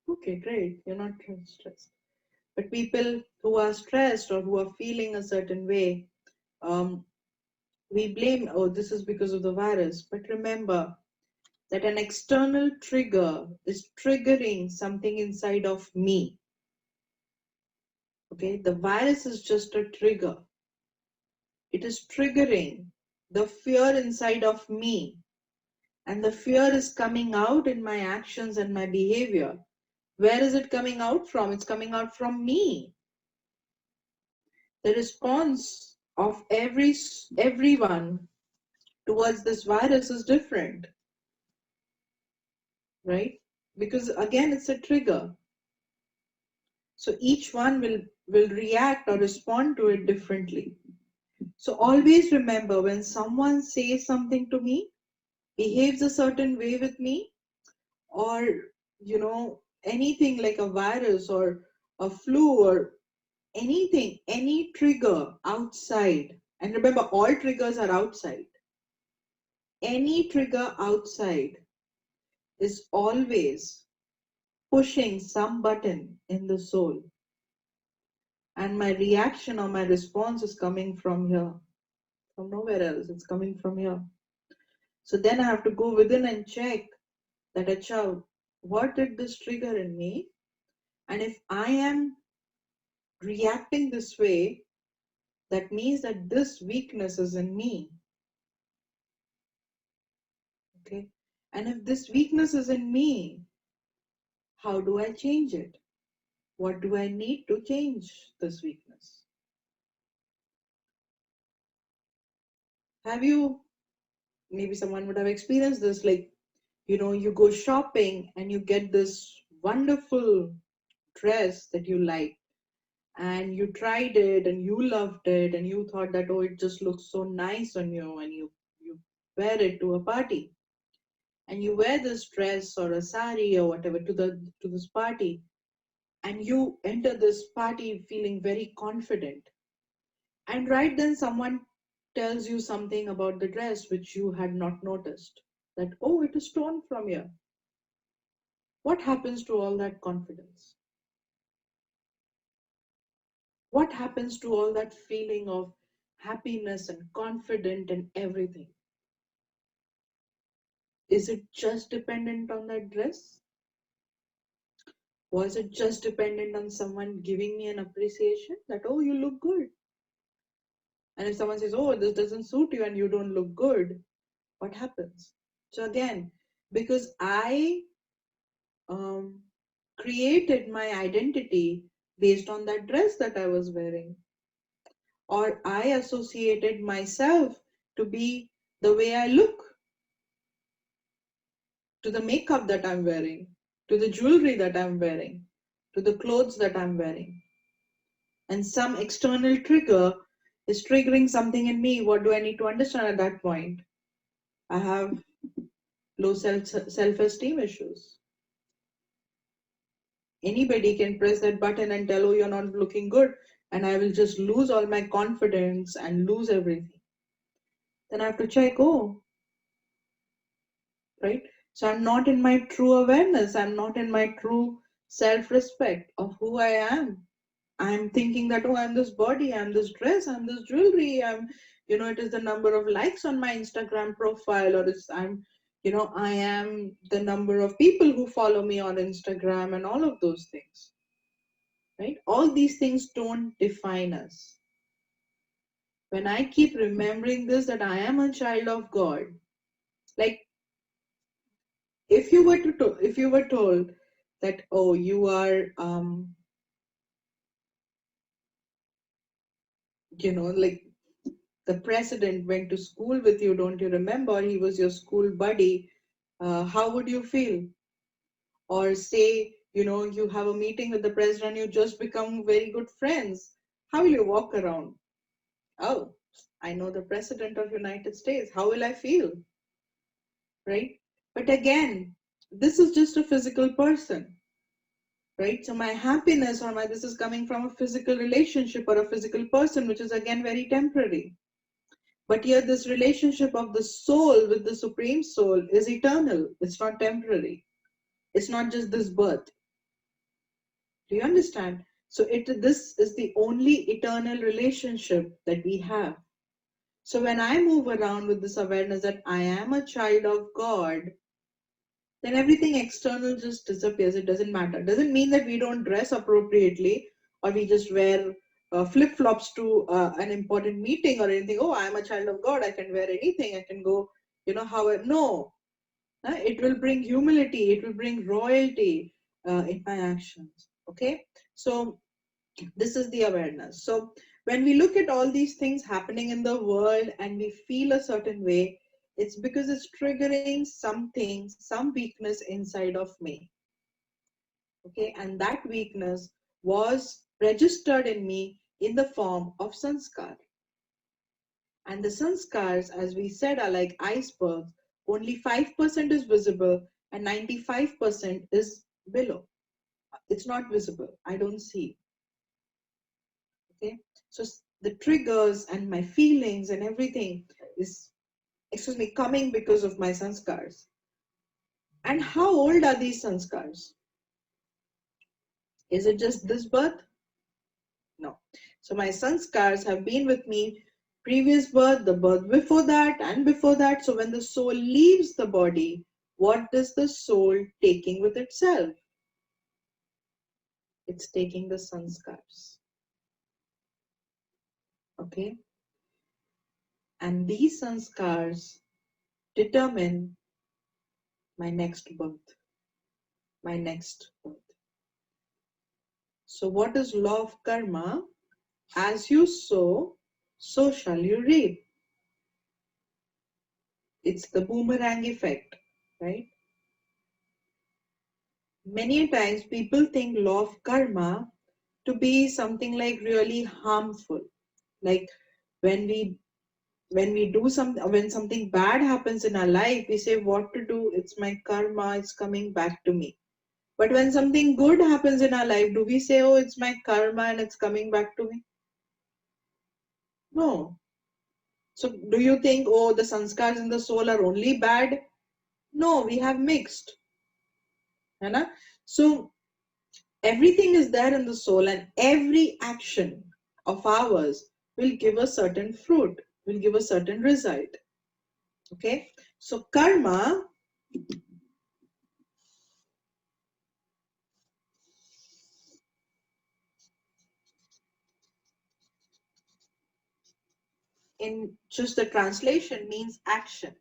Okay, great. You're not stressed. But people who are stressed or who are feeling a certain way, um, we blame, oh, this is because of the virus. But remember that an external trigger is triggering something inside of me. Okay, the virus is just a trigger. It is triggering the fear inside of me, and the fear is coming out in my actions and my behavior. Where is it coming out from? It's coming out from me. The response of everyone towards this virus is different, right? Because again, it's a trigger. So each one will react or respond to it differently. So always remember, when someone says something to me, behaves a certain way with me, or anything like a virus or a flu or anything, any trigger outside, and remember, all triggers are outside. Any trigger outside is always pushing some button in the soul, and my reaction or my response is coming from here, from nowhere else. It's coming from here. So then I have to go within and check that, acha, what did this trigger in me? And if I am reacting this way, that means that this weakness is in me. Okay. And if this weakness is in me, how do I change it? What do I need to change this weakness? Have you, maybe someone would have experienced this, like, you go shopping and you get this wonderful dress that you like, and you tried it and you loved it and you thought that, oh, it just looks so nice on you, and you wear it to a party, and you wear this dress or a sari or whatever to this party, and you enter this party feeling very confident, and right then someone tells you something about the dress which you had not noticed, that, oh, it is torn from here. What happens to all that confidence? What happens to all that feeling of happiness and confident and everything? Is it just dependent on that dress? Was it just dependent on someone giving me an appreciation that, oh, you look good? And if someone says, oh, this doesn't suit you and you don't look good, what happens? So again, because I um, created my identity based on that dress that I was wearing, or I associated myself to be the way I look, to the makeup that I'm wearing, to the jewelry that I'm wearing, to the clothes that I'm wearing. And some external trigger is triggering something in me. What do I need to understand at that point? I have low self-esteem issues. Anybody can press that button and tell, oh, you're not looking good, and I will just lose all my confidence and lose everything. Then I have to check, oh, right? So I'm not in my true awareness. I'm not in my true self-respect of who I am. I'm thinking that, oh, I'm this body, I'm this dress, I'm this jewelry, it is the number of likes on my Instagram profile, or I am the number of people who follow me on Instagram, and all of those things, right? All these things don't define us. When I keep remembering this, that I am a child of God, like, if you were told that, oh, you are, like the president went to school with you, don't you remember? He was your school buddy. How would you feel? Or say, you have a meeting with the president, you just become very good friends. How will you walk around? Oh, I know the president of United States. How will I feel? Right? But again, this is just a physical person, right? So my happiness or my this is coming from a physical relationship or a physical person, which is again very temporary. But here, this relationship of the soul with the Supreme Soul is eternal. It's not temporary. It's not just this birth. Do you understand? So this is the only eternal relationship that we have. So when I move around with this awareness that I am a child of God, then everything external just disappears. It doesn't matter. It doesn't mean that we don't dress appropriately or we just wear flip flops to an important meeting or anything. Oh, I'm a child of God. I can wear anything. I can go, how. No, it will bring humility. It will bring royalty in my actions. Okay. So this is the awareness. So when we look at all these things happening in the world and we feel a certain way, it's because it's triggering something, some weakness inside of me. Okay, and that weakness was registered in me in the form of sanskar. And the sanskars, as we said, are like icebergs. Only 5% is visible and 95% is below. It's not visible. I don't see. Okay, so the triggers and my feelings and everything is, coming because of my sanskars. And how old are these sanskars? Is it just this birth? No. So my sanskars have been with me previous birth, the birth before that, and before that. So when the soul leaves the body, what is the soul taking with itself? It's taking the sanskars. Okay, and these sanskars determine my next birth, my next birth. So what is law of karma? As you sow, so shall you reap. It's the boomerang effect, right? Many times people think law of karma to be something like really harmful. Like when we do something, when something bad happens in our life, we say what to do, it's my karma, it's coming back to me. But when something good happens in our life, do we say, oh, it's my karma and it's coming back to me? No. So do you think, oh, the sanskars in the soul are only bad? No, we have mixed. है ना? So everything is there in the soul, and every action of ours will give a certain fruit, will give a certain result. Okay? So karma, in just the translation, means action.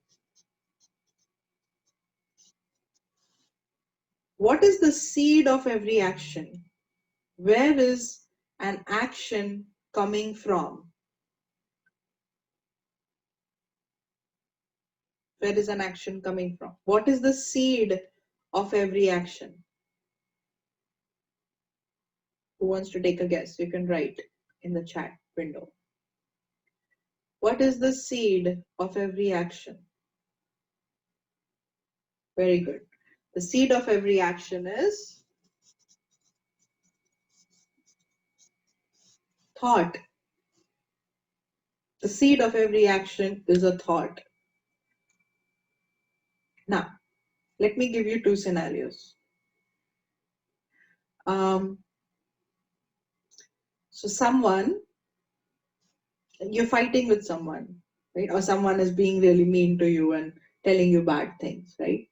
What is the seed of every action? Where is an action coming from? Where is an action coming from? What is the seed of every action? Who wants to take a guess? You can write in the chat window. What is the seed of every action? Very good. The seed of every action is thought. The seed of every action is a thought. Now, let me give you two scenarios. So you're fighting with someone, right? Or someone is being really mean to you and telling you bad things, right?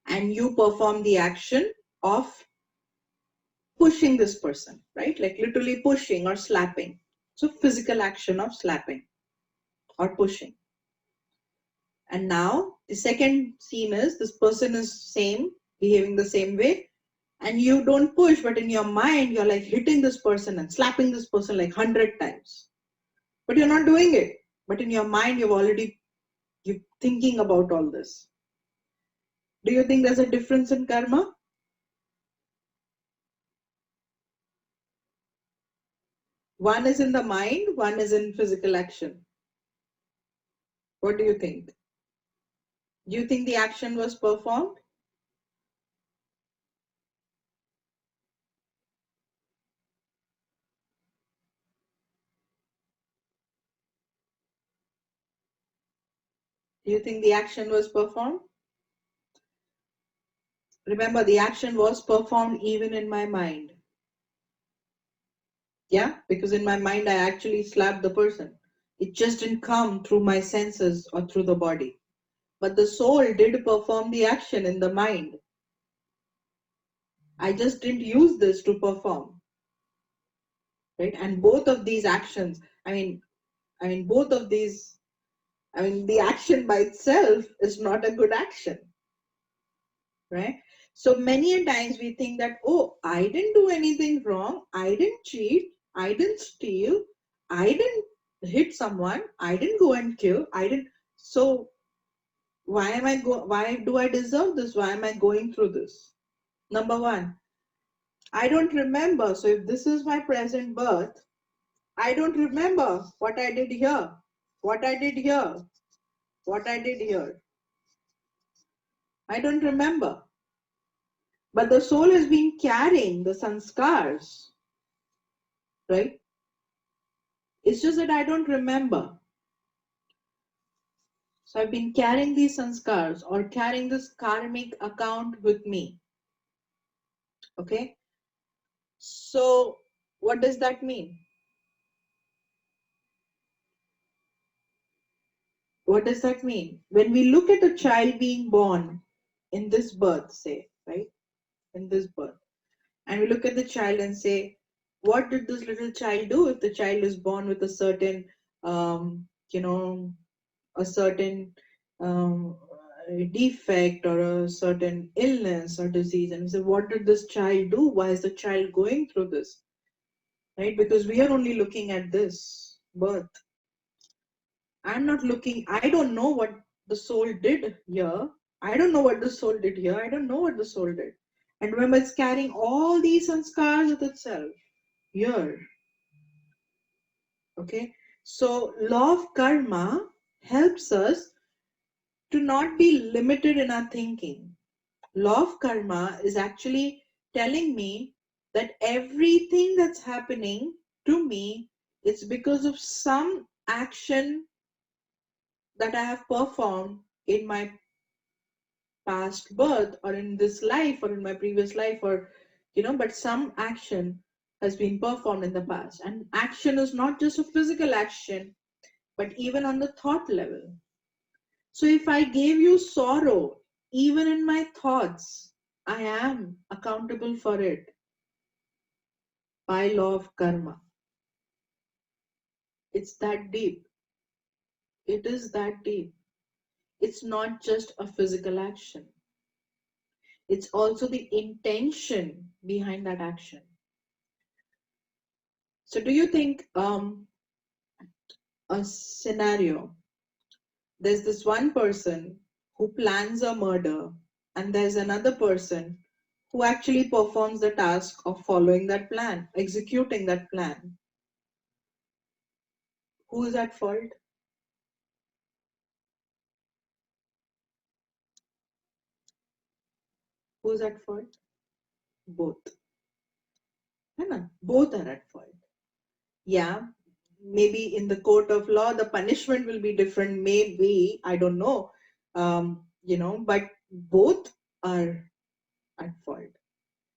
And you perform the action of pushing this person, right? Like literally pushing or slapping. So physical action of slapping or pushing. And now the second scene is this person is same, behaving the same way, and you don't push, but in your mind you're like hitting this person and slapping this person like 100 times. But you're not doing it. But in your mind you're thinking about all this. Do you think there's a difference in karma? One is in the mind, one is in physical action. What do you think? Do you think the action was performed? Do you think the action was performed? Remember, the action was performed even in my mind. Yeah, because in my mind I actually slapped the person. It just didn't come through my senses or through the body. But the soul did perform the action in the mind. I just didn't use this to perform, right? And both of these actions, both of these, the action by itself is not a good action, right? So many a times we think that, oh, I didn't do anything wrong. I didn't cheat. I didn't steal. I didn't hit someone. I didn't go and kill. I didn't. So why do I deserve this? Why am I going through this? Number one, I don't remember. So if this is my present birth, I don't remember what I did here, what I did here, what I did here. I don't remember. But the soul has been carrying the sanskars, right? It's just that I don't remember. So I've been carrying these sanskars or carrying this karmic account with me. Okay? So what does that mean? What does that mean? When we look at a child being born in this birth, say, right? In this birth, and we look at the child and say, what did this little child do if the child is born with a certain, you know, a certain defect or a certain illness or disease, and we say, what did this child do? Why is the child going through this? Right? Because we are only looking at this birth. I'm not looking, I don't know what the soul did here. I don't know what the soul did here. I don't know what the soul did. And remember, it's carrying all these sanskars with itself here. Okay? So, law of karma helps us to not be limited in our thinking. Law of karma is actually telling me that everything that's happening to me is because of some action that I have performed in my past birth or in this life or in my previous life, or but some action has been performed in the past. And action is not just a physical action, but even on the thought level. So if I gave you sorrow, even in my thoughts, I am accountable for it by law of karma. It's that deep. It is that deep. It's not just a physical action. It's also the intention behind that action. So do you think a scenario, there's this one person who plans a murder and there's another person who actually performs the task of following that plan, executing that plan. Who is at fault? Who is at fault? Both. है ना? Both are at fault. Yeah, maybe in the court of law, the punishment will be different. Maybe, I don't know. But both are at fault.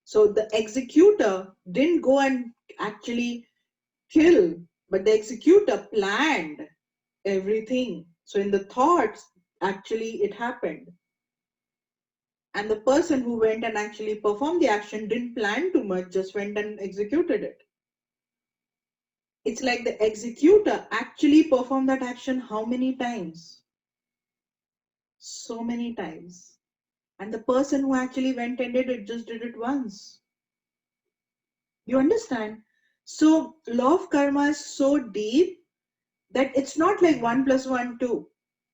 So the executor didn't go and actually kill, but the executor planned everything. So in the thoughts, actually it happened. And the person who went and actually performed the action didn't plan too much, just went and executed it. It's like the executor actually performed that action how many times? so many times. And the person who actually went and did it just did it once. You understand? So, law of karma is so deep that it's not like 1 plus 1, 2.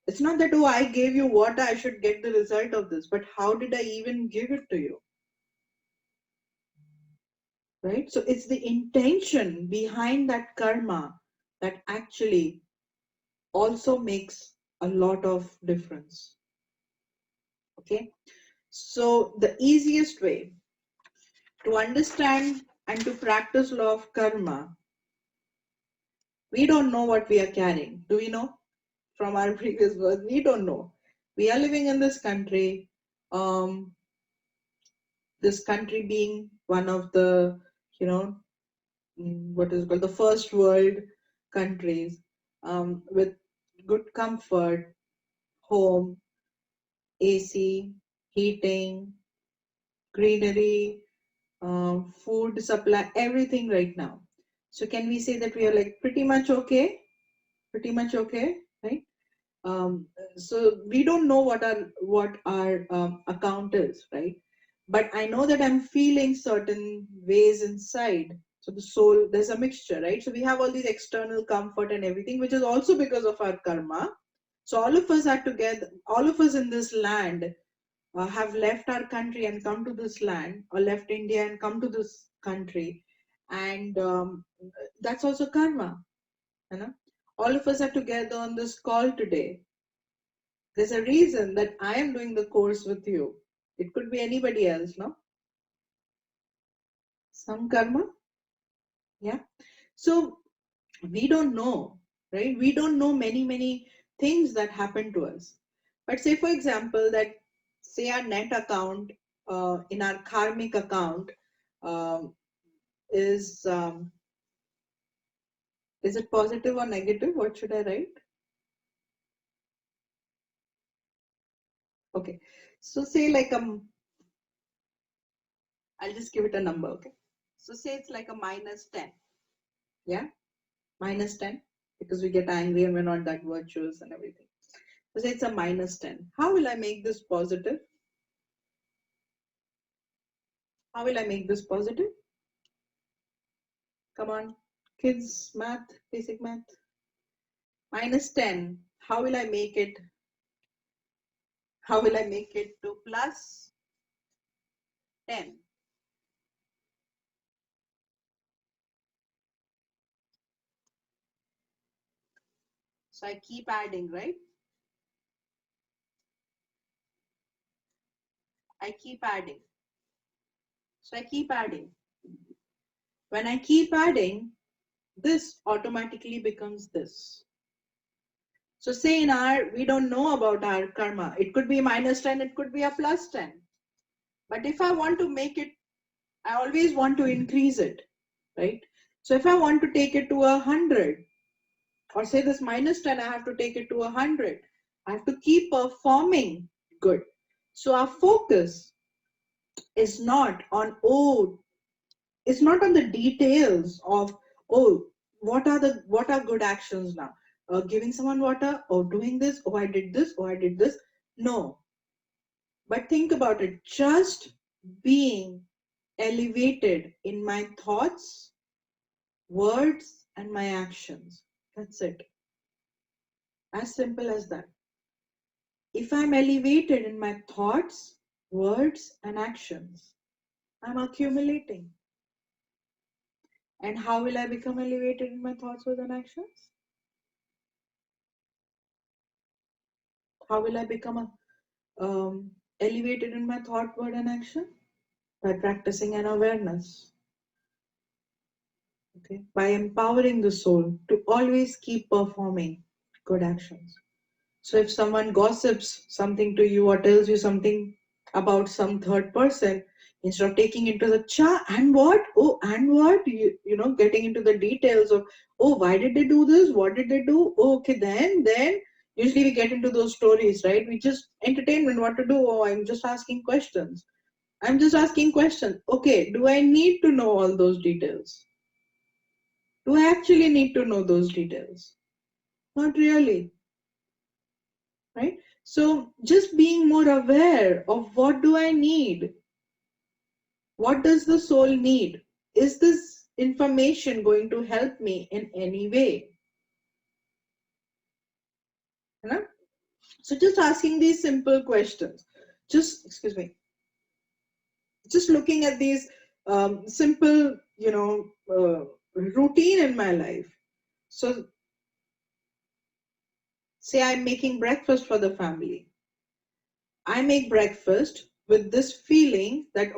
It's not that, oh, I gave you what, I should get the result of this, but how did I even give it to you? Right? So, it's the intention behind that karma that actually also makes a lot of difference. Okay? So, the easiest way to understand and to practice law of karma, we don't know what we are carrying. Do we know? From our previous words, we don't know. We are living in this country, um, this country being one of the, you know, what is called the first world countries, with good comfort, home, AC, heating, greenery, food supply, everything right now. So can we say that we are like pretty much okay? Pretty much okay, right? Um, so we don't know what our account is, right? But I know that I'm feeling certain ways inside. So the soul, there's a mixture, right? So we have all these external comfort and everything, which is also because of our karma. So all of us are together, all of us in this land have left our country and come to this land, or left India and come to this country, and that's also karma. You know, all of us are together on this call today. There's a reason that I am doing the course with you. It could be anybody else, no? Some karma, yeah. So we don't know, right? We don't know many things that happen to us. But say, for example, that say our net account in our karmic account um, is is it positive or negative? What should I write? Okay. So say like I'll just give it a number. Okay. So say it's like a minus 10. Yeah. Minus 10 because we get angry and we're not that virtuous and everything. So say it's a minus 10. How will I make this positive? How will I make this positive? Come on, kids, math, basic math. Minus 10. How will I make it? How will I make it to plus 10? So I keep adding, right? I keep adding. So I keep adding. When I keep adding, this automatically becomes this. So say in our, we don't know about our karma. It could be minus 10, it could be a plus 10. But if I want to make it, I always want to increase it, right? So if I want to take it to 100, or say this minus 10, I have to take it to 100. I have to keep performing good. So our focus is not on, oh, it's not on the details of, oh, what are good actions now? Giving someone water, or doing this, oh, I did this, oh, I did this. No, but think about it. Just being elevated in my thoughts, words, and my actions. That's it. As simple as that. If I'm elevated in my thoughts, words, and actions, I'm accumulating. And how will I become elevated in my thoughts, words, and actions? How will I become elevated in my thought, word, and action? By practicing an awareness. Okay? By empowering the soul to always keep performing good actions. So if someone gossips something to you or tells you something about some third person, instead of taking into the cha and what, oh and what, you know, getting into the details of, oh, why did they do this, what did they do, oh, okay, then usually we get into those stories, right? We just entertainment, what to do, oh, I'm just asking questions. I'm just asking questions. Okay, do I need to know all those details? Do I actually need to know those details? Not really, right? So just being more aware of what do I need, what does the soul need, is this information going to help me in any way, you know? So just asking these simple questions, just excuse me, just looking at these simple, routine in my life. So say I'm making breakfast for the family. I make breakfast with this feeling that,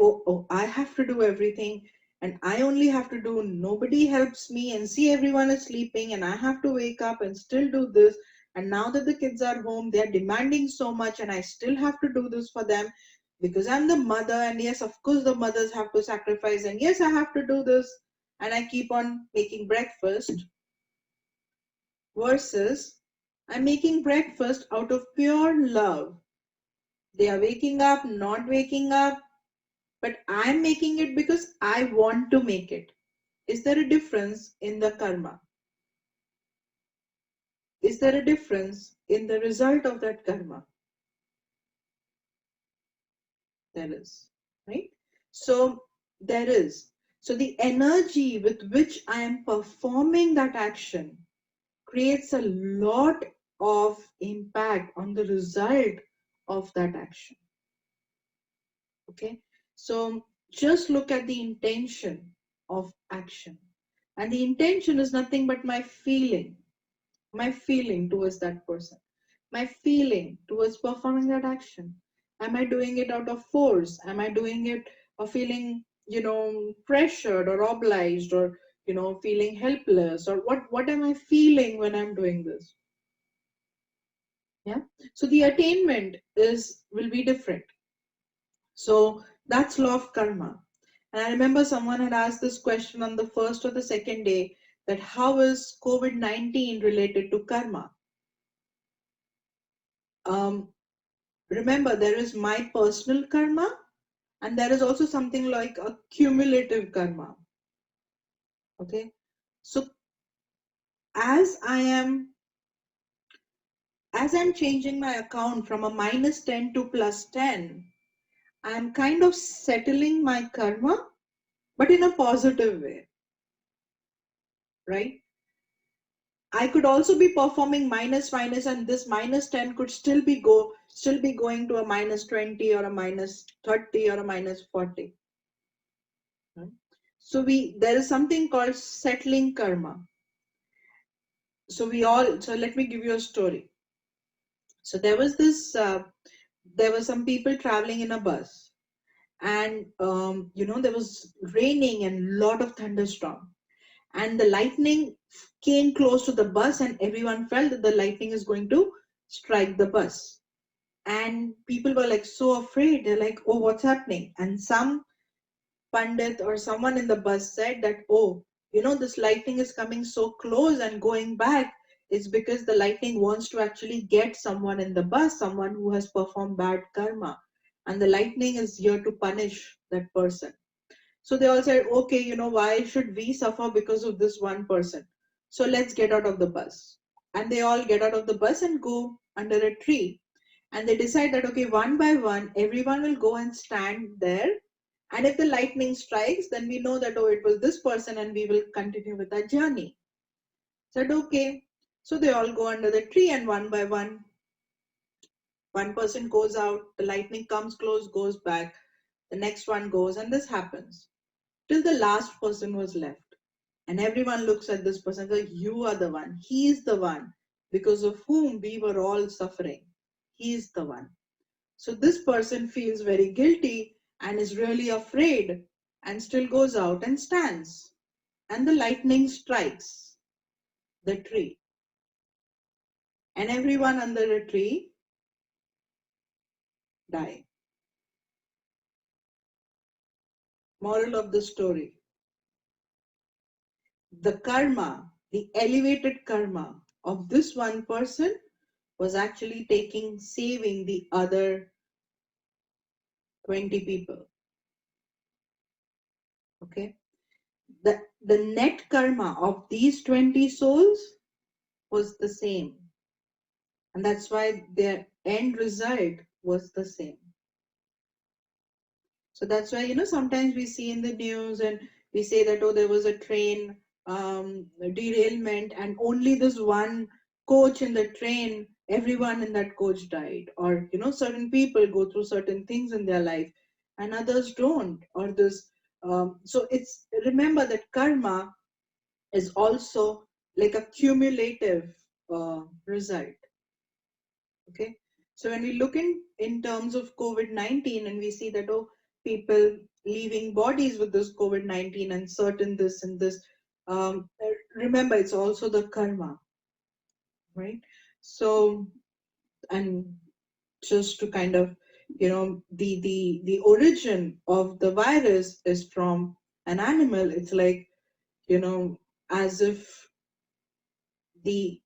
I have to do everything and I only have to do, nobody helps me, and see, everyone is sleeping and I have to wake up and still do this. And now that the kids are home, they're demanding so much and I still have to do this for them because I'm the mother. And yes, of course, the mothers have to sacrifice. And yes, I have to do this. And I keep on making breakfast versus I'm making breakfast out of pure love. They are waking up, not waking up, but I'm making it because I want to make it. Is there a difference in the karma? Is there a difference in the result of that karma? There is, right? So there is. So the energy with which I am performing that action creates a lot of impact on the result of that action. Okay, so just look at the intention of action, and the intention is nothing but my feeling towards that person, my feeling towards performing that action. Am I doing it out of force? Am I doing it or feeling, pressured or obliged, or feeling helpless, or what am I feeling when I'm doing this? Yeah, so the attainment is will be different. So that's law of karma. And I remember someone had asked this question on the first or the second day, that how is COVID-19 related to karma? Um, Remember, there is my personal karma, and there is also something like a cumulative karma. Okay. So as I am as I'm changing my account from a -10 to +10, I'm kind of settling my karma, but in a positive way, right? I could also be performing minus minus, and this -10 could still be going to a -20 or a -30 or a -40. Right? So there is something called settling karma. So let me give you a story. So there were some people traveling in a bus, and there was raining and lot of thunderstorm, and the lightning came close to the bus, and everyone felt that the lightning is going to strike the bus. And people were like so afraid. They're like, oh, what's happening? And some pandit or someone in the bus said that, oh, this lightning is coming so close and going back. It's because the lightning wants to actually get someone in the bus, someone who has performed bad karma, and the lightning is here to punish that person. So they all said, okay, why should we suffer because of this one person? So let's get out of the bus. And they all get out of the bus and go under a tree. And they decide that, okay, one by one, everyone will go and stand there. And if the lightning strikes, then we know that, oh, it was this person, and we will continue with our journey. Said, okay. So they all go under the tree, and one by one person goes out, the lightning comes close, goes back, the next one goes, and this happens till the last person was left. And everyone looks at this person and goes, you are the one. He is the one because of whom we were all suffering. He is the one. So this person feels very guilty and is really afraid, and still goes out and stands. And the lightning strikes the tree. And everyone under the tree die. Moral of the story: the karma, the elevated karma of this one person was actually saving the other 20 people. Okay. The net karma of these 20 souls was the same And that's why their end result was the same. So that's why, sometimes we see in the news and we say that, oh, there was a train derailment and only this one coach in the train, everyone in that coach died. Or, certain people go through certain things in their life and others don't. Or this, so it's, remember that karma is also like a cumulative result. Okay. So when we look in terms of COVID-19 and we see that, oh, people leaving bodies with this COVID-19 and certain this and this, remember it's also the karma, right? So, and just to kind of, the origin of the virus is from an animal. It's like, as if the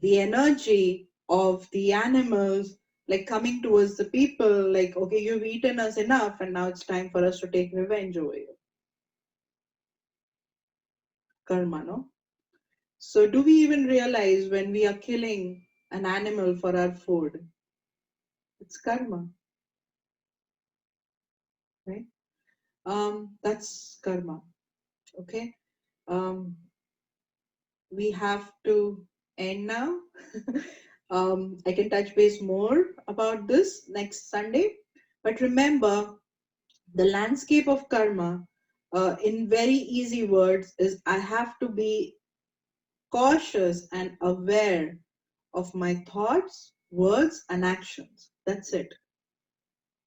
the energy of the animals like coming towards the people, like, okay, you've eaten us enough and now it's time for us to take revenge over you. Karma, no? So do we even realize when we are killing an animal for our food? It's karma, right? That's karma. Okay. um we have to end now. I can touch base more about this next Sunday, but remember, the landscape of karma, in very easy words, is I have to be cautious and aware of my thoughts, words, and actions. That's it.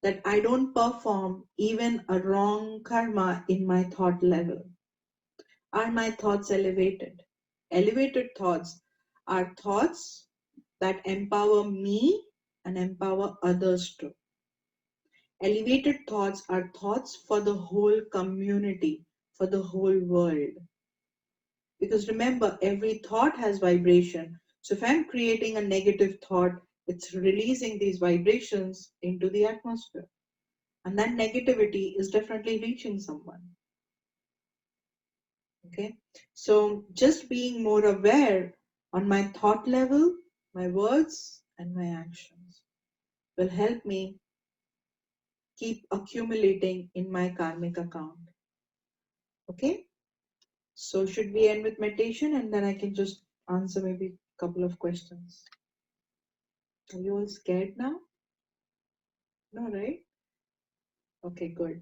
That I don't perform even a wrong karma in my thought level. Are my thoughts elevated? Elevated thoughts are thoughts that empower me and empower others too. Elevated thoughts are thoughts for the whole community, for the whole world. Because remember, every thought has vibration. So if I'm creating a negative thought, it's releasing these vibrations into the atmosphere. And that negativity is definitely reaching someone. Okay. So just being more aware on my thought level, my words, and my actions will help me keep accumulating in my karmic account. Okay. So should we end with meditation and then I can just answer maybe a couple of questions? Are you all scared now? No, right? Okay, good.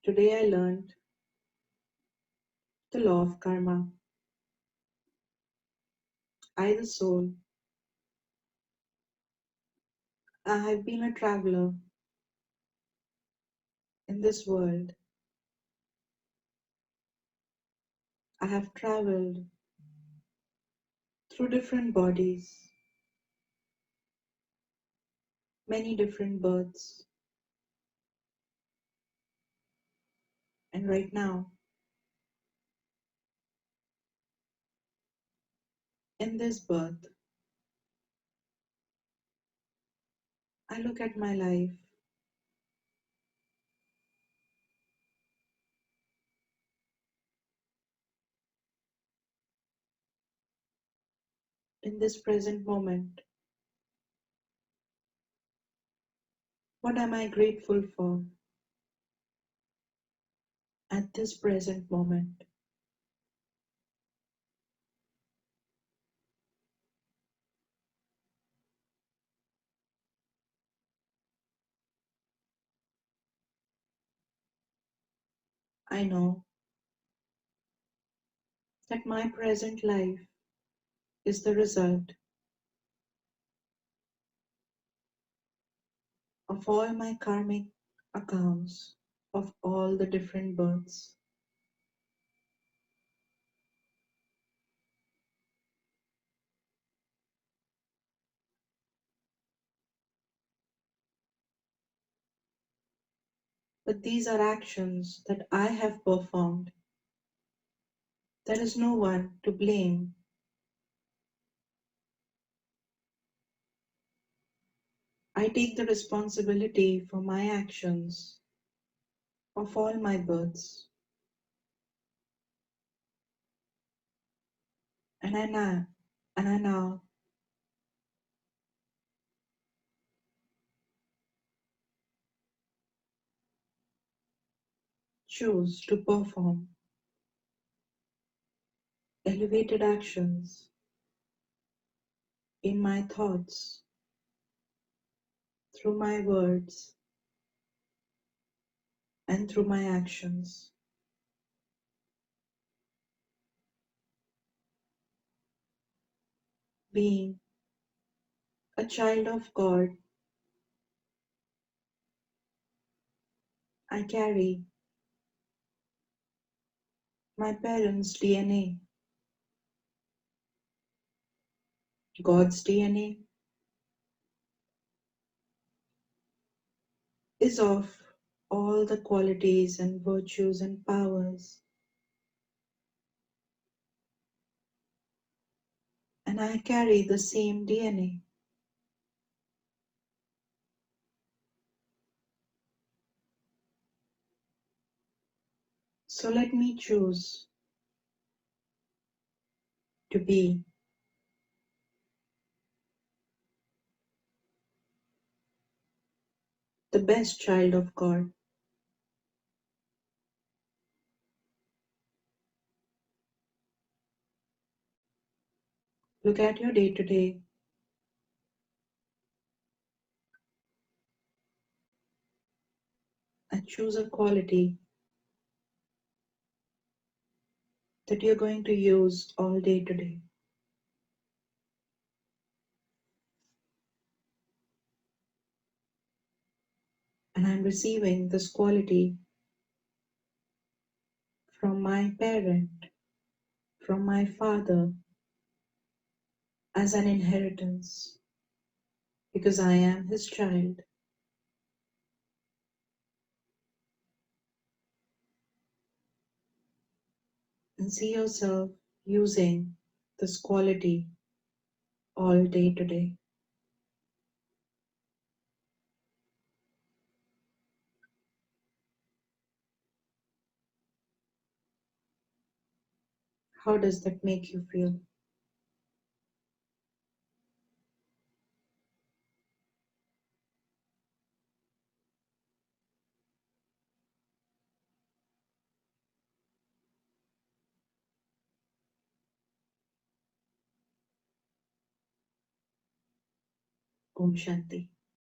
Today I learned the law of karma. I, the soul, I have been a traveler in this world. I have traveled through different bodies, many different births, and right now, in this birth, I look at my life in this present moment. What am I grateful for at this present moment? I know that my present life is the result of all my karmic accounts of all the different births. But these are actions that I have performed. There is no one to blame. I take the responsibility for my actions of all my births. And I now choose to perform elevated actions in my thoughts, through my words, and through my actions. Being a child of God, I carry my parents' DNA. God's DNA is of all the qualities and virtues and powers, and I carry the same DNA. So let me choose to be the best child of God. Look at your day to day and choose a quality that you're going to use all day today. And I'm receiving this quality from my parent, from my father, as an inheritance because I am his child. And see yourself using this quality all day today. How does that make you feel? Om Shanti.